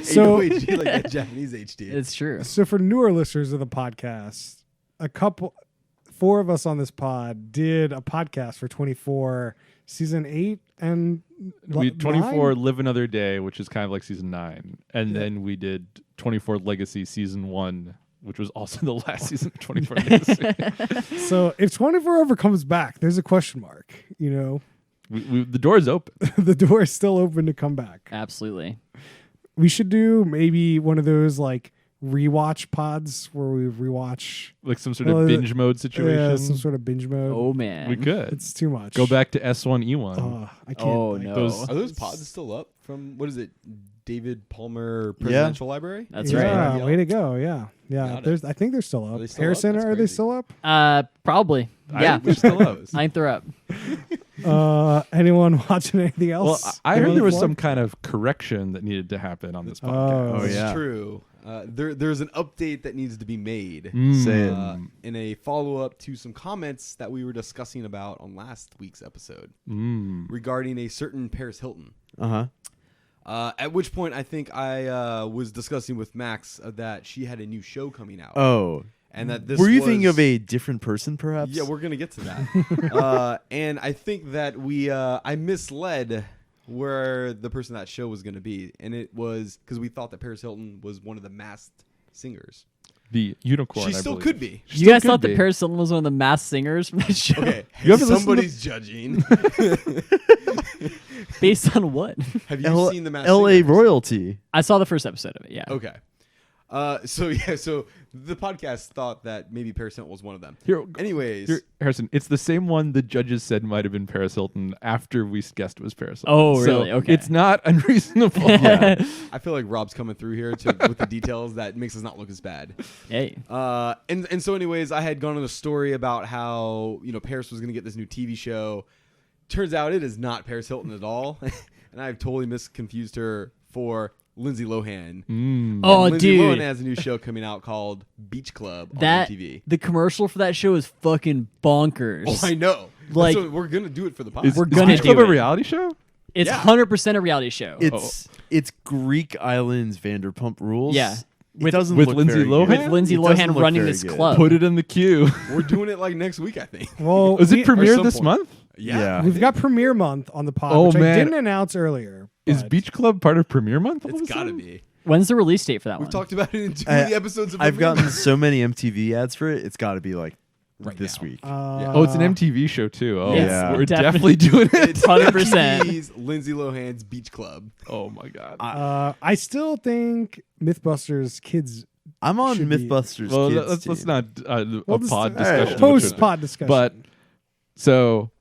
So- Ain't no HD like that Japanese HD. It's true. So for newer listeners of the podcast, 4 of us on this pod did a podcast for 24 season 8 and We 24 9? Live Another Day, which is kind of like season 9, and then we did 24 Legacy season 1, which was also the last season of 24 Legacy. So if 24 ever comes back, there's a question mark. You know, The door is open. the door is still open to come back. Absolutely. We should do maybe one of those like rewatch pods where we rewatch Like some sort of binge mode situation. some sort of binge mode. Oh man. we could It's too much. go back to S1E1. I can't. Oh like, no. those- Are those pods still up from what is it? David Palmer Presidential Library? That's yeah, right. way to go. Yeah. Got it. There's. I think they're still up. Are they still up? Harrison, That's are they crazy. still up? Probably. I Yeah. think they're still up. I think they're up. Anyone watching anything Well, else? I heard Anyone there was plug? some kind of correction that needed to happen on this podcast. Oh, This yeah. is true. There's an update that needs to be made Say it. in a follow up to some comments that we were discussing about on last week's episode regarding a certain Paris Hilton. At which point, I think I was discussing with Max that she had a new show coming out. Oh. And that this Were you was- thinking of a different person, perhaps? Yeah, we're gonna get to that. And I think that I misled where the person that show was gonna be, and it was because we thought that Paris Hilton was one of the masked singers. The unicorn. She I still believe. could be. She You still guys could thought be. that Paris Hilton was one of the masked singers from the show? Okay, You haven't listened to- somebody's judging. Based on what? Have you seen the masked L.A. Singers? royalty. I saw the first episode of it. Yeah. Okay. So the podcast thought that maybe Paris Hilton was one of them. Here, Anyways, here, Harrison, it's the same one the judges said might have been Paris Hilton after we guessed it was Paris Hilton. Oh, So really? Okay. It's not unreasonable. I feel like Rob's coming through here with the details that makes us not look as bad. Hey. And so anyways, I had gone on a story about how, Paris was going to get this new TV show. Turns out it is not Paris Hilton at all. And I've totally misconfused her for Lindsay Lohan. Oh, And Lindsay dude. Lohan has a new show coming out called Beach Club on MTV. The commercial for that show is fucking bonkers. Oh, I know. Like- So we're going to do it for the podcast. Is, We're is gonna Beach Club do a it. reality show? It's Yeah. 100% a reality show. It's Greek Islands Vanderpump Rules. Yeah. It doesn't with look Lindsay very Lohan? good. With Lindsay It doesn't Lohan look running very this good. club. Put it in the queue. We're doing it like next week, I think. Well, Was it premiere some this point. month? Yeah. We've got premiere month on the pod, Oh, which I man. didn't announce earlier. Is but- Beach Club part of premiere month? all of It's a got to sudden? be. When's the release date for that We've one? talked about it in 2 I- of the episodes of I've Premiere gotten Month. so many MTV ads for it. It's got to be like Right this now. week. Oh, it's an MTV show too. Oh, Yes, Yeah. we're definitely. definitely doing it. It's 100%. MTV's Lindsay Lohan's Beach Club. Oh my god. I still think MythBusters kids. I'm on should be- MythBusters. Well, Kids let's team. not Well, a this- pod all right, discussion. post pod discussion. But so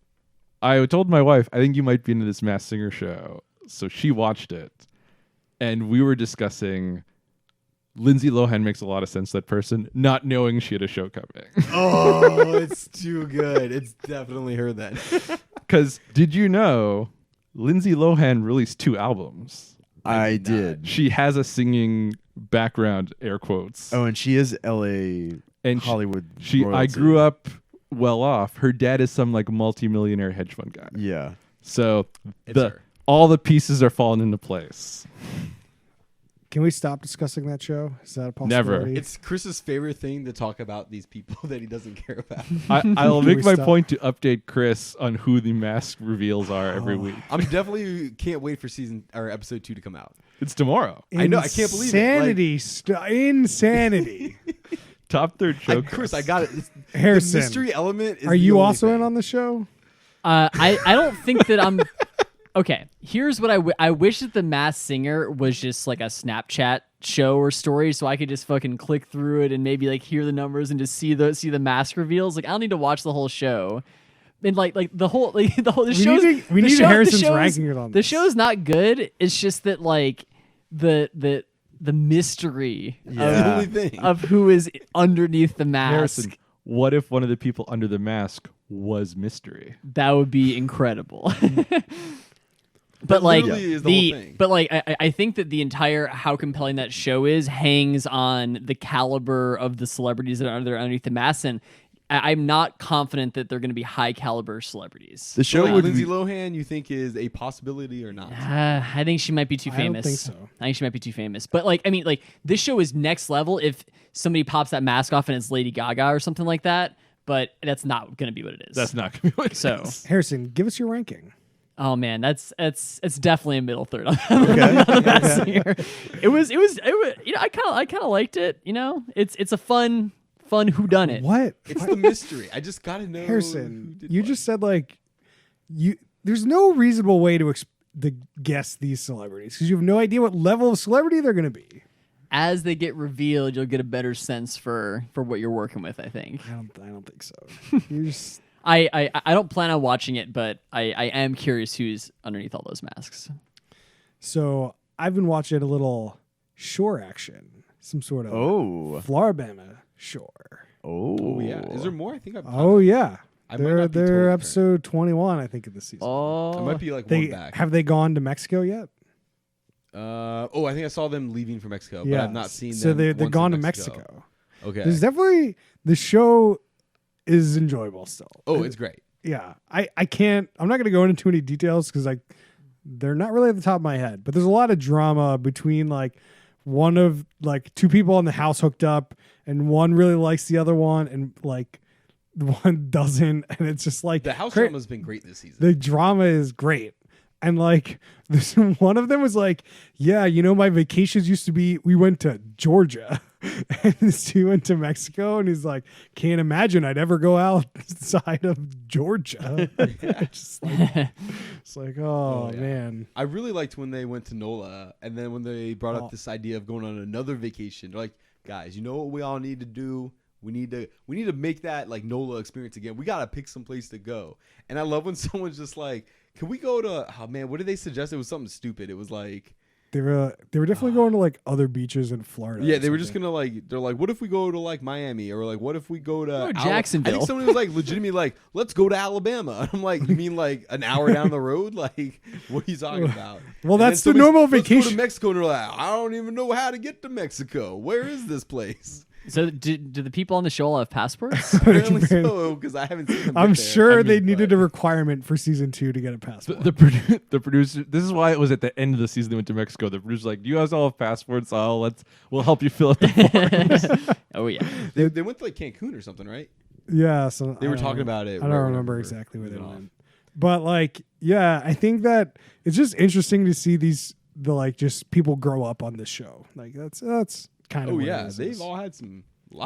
I told my wife, I think you might be into this Masked Singer show. So she watched it, and we were discussing. Lindsay Lohan makes a lot of sense. That person, not knowing she had a show coming. Oh, it's too good. It's definitely her then. Because did you know Lindsay Lohan released 2 albums? I did. She has a singing background, air quotes. Oh, and she is L.A. and Hollywood. I royalty. grew up well off. Her dad is some like multimillionaire hedge fund guy. Yeah. So It's the her. all the pieces are falling into place. Can we stop discussing that show? Is that a Never. possibility? It's Chris's favorite thing to talk about these people that he doesn't care about. I'll Can make we my stop? point to update Chris on who the mask reveals are every week. I'm definitely can't wait for season or episode 2 to come out. It's tomorrow. I know, I can't believe it, like- Insanity. Top third show. Chris, I got it. The Harrison, mystery element is are the you only also thing. in on the show? I don't think that I'm. Okay, here's what I wish that the Masked Singer was just like a Snapchat show or story, so I could just fucking click through it and maybe like hear the numbers and just see the mask reveals. Like I don't need to watch the whole show. And like the whole the show's we the need show- the Harrison's show's- ranking it on The this. show's not good. It's just that like the mystery The Yeah. only thing. of who is underneath the mask. Harrison, what if one of the people under the mask was mystery? That would be incredible. That But like literally is the whole thing. but like I think that the entire how compelling that show is hangs on the caliber of the celebrities that are underneath the mask, and I'm not confident that they're going to be high caliber celebrities. The show Like, would Lindsay be, Lohan, you think is a possibility or not? I think she might be too I don't famous. think so. I think she might be too famous. But like, I mean, like this show is next level. If somebody pops that mask off and it's Lady Gaga or something like that. but that's not going to be what it is. That's not going to be what it So- is. Harrison, give us your ranking. Oh man, it's definitely a middle third. Okay. Here. It was you know, I kind of liked it, you know. It's a fun whodunit. What? It's the mystery. I just gotta know. Harrison, who did you what. just said like there's no reasonable way to guess these celebrities because you have no idea what level of celebrity they're going to be. As they get revealed, you'll get a better sense for what you're working with, I think. I don't think so. You just I don't plan on watching it, but I am curious who's underneath all those masks. So I've been watching a little shore action, some sort of Oh. Floribama shore. Oh yeah. Is there more? I think Oh yeah, I might they're not be totally they're current. episode 21, I think, of the season. I might be like they one back. have they gone to Mexico yet? I think I saw them leaving for Mexico, but yeah, I've not seen them. So they're once in gone to Mexico. Okay. There's definitely the show is enjoyable still. Oh, it's great. Yeah, I can't. I'm not going to go into too many details because they're not really at the top of my head. But there's a lot of drama between like one of like two people in the house hooked up, and one really likes the other one, and like the one doesn't, and it's just like The house cra- drama's been great this season. The drama is great. And like this one of them was like, yeah, you know, my vacations used to be we went to Georgia and this dude went to Mexico and he's like, can't imagine I'd ever go outside of Georgia. It's like, oh, yeah. man. I really liked when they went to NOLA, and then when they brought up this idea of going on another vacation. They're like, guys, you know what we all need to do? We need to make that like NOLA experience again. We gotta pick some place to go. And I love when someone's just like, can we go to? Oh man, what did they suggest? It was something stupid. It was like, They were definitely going to like other beaches in Florida. yeah, or they were just something. gonna like, they're like, what if we go to like Miami, or like, what if we go to Or Jacksonville. I think somebody was like, legitimately like, let's go to Alabama. And I'm like, you mean like an hour down the road? Like, what are you talking about? Well, And then that's the somebody's, normal "Let's go vacation." to Mexico, and they're like, I don't even know how to get to Mexico. Where is this place? So do the people on the show all have passports? Apparently so, because I haven't seen them. I'm get there. sure I mean, they needed but- a requirement for season 2 to get a passport. The producer. This is why it was at the end of the season they went to Mexico. The producer's like, "Do you guys all have passports? We'll help you fill out the forms." Oh yeah. They went to like Cancun or something, right? Yeah, so They were I don't talking know. about it. I don't right remember whenever exactly where it they went off. went, but like, yeah, I think that it's just interesting to see the like just people grow up on this show. Like that's kind of Oh what it yeah, is. they've all had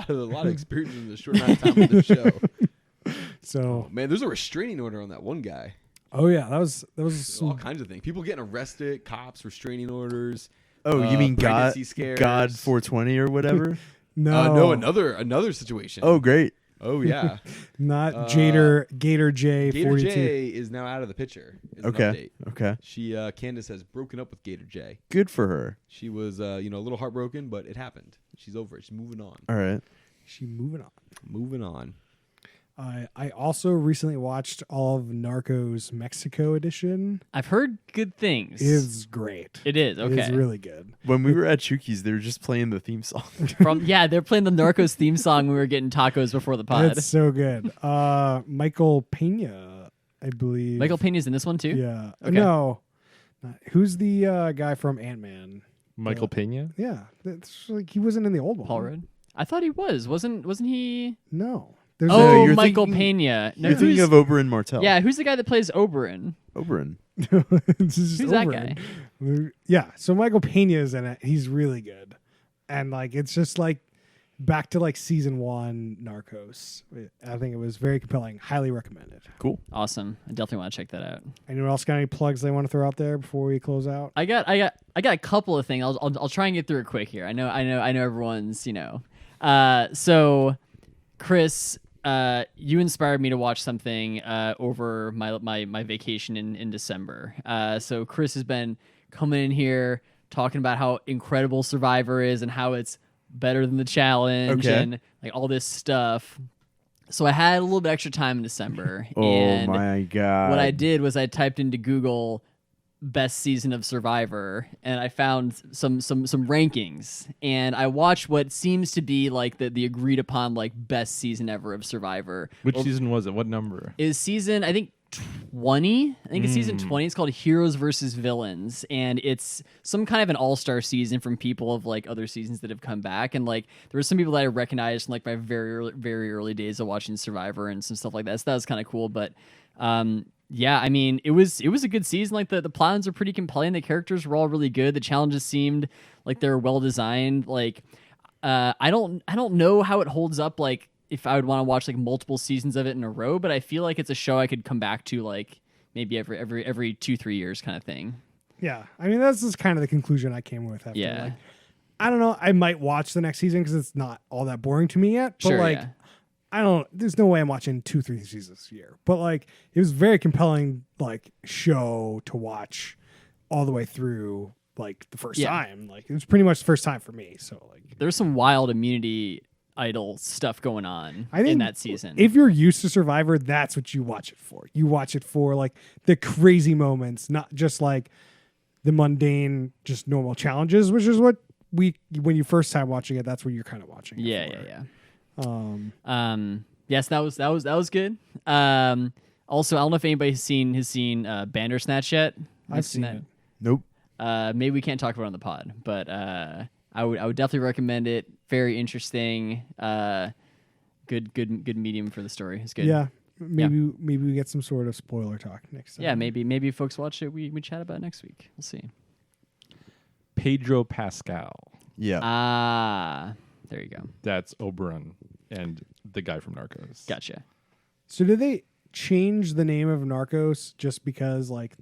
a lot of experience in the short amount of time on the show. So Man, there's a restraining order on that one guy. oh yeah, that was All some, kinds of things. People getting arrested, cops, restraining orders. Oh, you mean God pregnancy scares. 420 or whatever? no Another situation. Oh, great. Oh yeah. not Gator J Gator 42. J is now out of the picture. Is an Okay. update. Okay. She Candace has broken up with Gator J. Good for her. She was a little heartbroken, but it happened. She's over it. She's moving on. All right. She moving on. Moving on. I also recently watched all of Narcos Mexico edition. I've heard good things. It's great. It is okay. It's really good. When we were at Chuki's, they were just playing the theme song. They're playing the Narcos theme song when we were getting tacos before the pod. It's so good. Michael Pena, I believe. Michael Pena's in this one too. Yeah. Okay. No. Who's the guy from Ant-Man? Michael Pena. Yeah. That's like he wasn't in the old one. Paul Rudd. I thought he was. Wasn't he? No. There's Oh, you're Michael thinking- Pena. No, You're thinking who's- of Oberyn Martell. Yeah, who's the guy that plays Oberyn? Oberyn. This is Who's that Oberyn. Yeah. So Michael Pena is in it. He's really good. And like it's just like back to like season 1 Narcos. I think it was very compelling. Highly recommended. Cool. Awesome. I definitely want to check that out. Anyone else got any plugs they want to throw out there before we close out? I got a couple of things. I'll try and get through it quick here. I know everyone's, So Chris, you inspired me to watch something over my vacation in December. So Chris has been coming in here talking about how incredible Survivor is and how it's better than the challenge Okay. and like all this stuff. So I had a little bit extra time in December. Oh and my God. what I did was I typed into Google best season of Survivor and I found some rankings, and I watched what seems to be like the agreed upon like best season ever of Survivor. Which season was it? What number? Is season, I think 20. I think it's season 20. It's called Heroes versus Villains, and it's some kind of an all-star season from people of like other seasons that have come back. And like there were some people that I recognized from like my very early days of watching Survivor and some stuff like that. So that was kind of cool. But yeah, I mean, it was a good season. Like the plans are pretty compelling. The characters were all really good. The challenges seemed like they were well designed. Like I don't know how it holds up. Like if I would want to watch like multiple seasons of it in a row, but I feel like it's a show I could come back to like maybe every 2-3 years kind of thing. Yeah, I mean that's just kind of the conclusion I came with. After, Yeah. like, I don't know. I might watch the next season because it's not all that boring to me yet. But Sure, like, yeah. I don't. There's no way I'm watching 2-3 seasons a year. But like, it was very compelling like show to watch all the way through. Like the first Yeah. time, like it was pretty much the first time for me. So like, There's some wild immunity idol stuff going on I think in that season. if you're used to Survivor, that's what you watch it for. You watch it for like the crazy moments, not just like the mundane, just normal challenges, which is what when you first time watching it, that's what you're kind of watching. It yeah. for. Yes, that was good. Also, I don't know if anybody's seen Bandersnatch yet. I've seen it. Nope. Maybe we can't talk about it on the pod, but I would definitely recommend it. Very interesting. Good medium for the story. It's good. Yeah, maybe we get some sort of spoiler talk next time. Yeah, maybe if folks watch it, we chat about it next week. We'll see. Pedro Pascal. Yeah. There you go. That's Oberon and the guy from Narcos. Gotcha. So did they change the name of Narcos just because like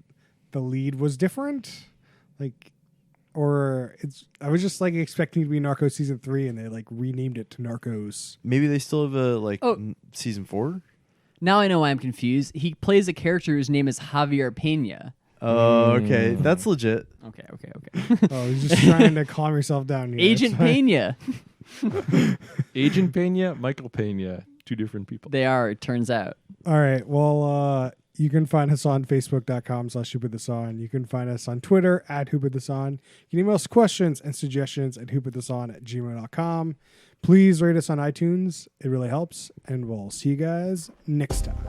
the lead was different? Like, or I was just like expecting it to be Narcos season 3 and they like renamed it to Narcos. Maybe they still have a Oh. season 4. Now I know why I'm confused. He plays a character whose name is Javier Pena. Oh, okay. That's legit. Okay. Oh, he's just trying to calm yourself down here. Agent It's fine. Pena. Agent Pena, Michael Pena, two different people. They are, it turns out. All right. Well, you can find us on Facebook.com/WhoPutThisOn. You can find us on Twitter @WhoPutThisOn. You can email us questions and suggestions at WhoPutThisOn@gmail.com. Please rate us on iTunes. It really helps. And we'll see you guys next time.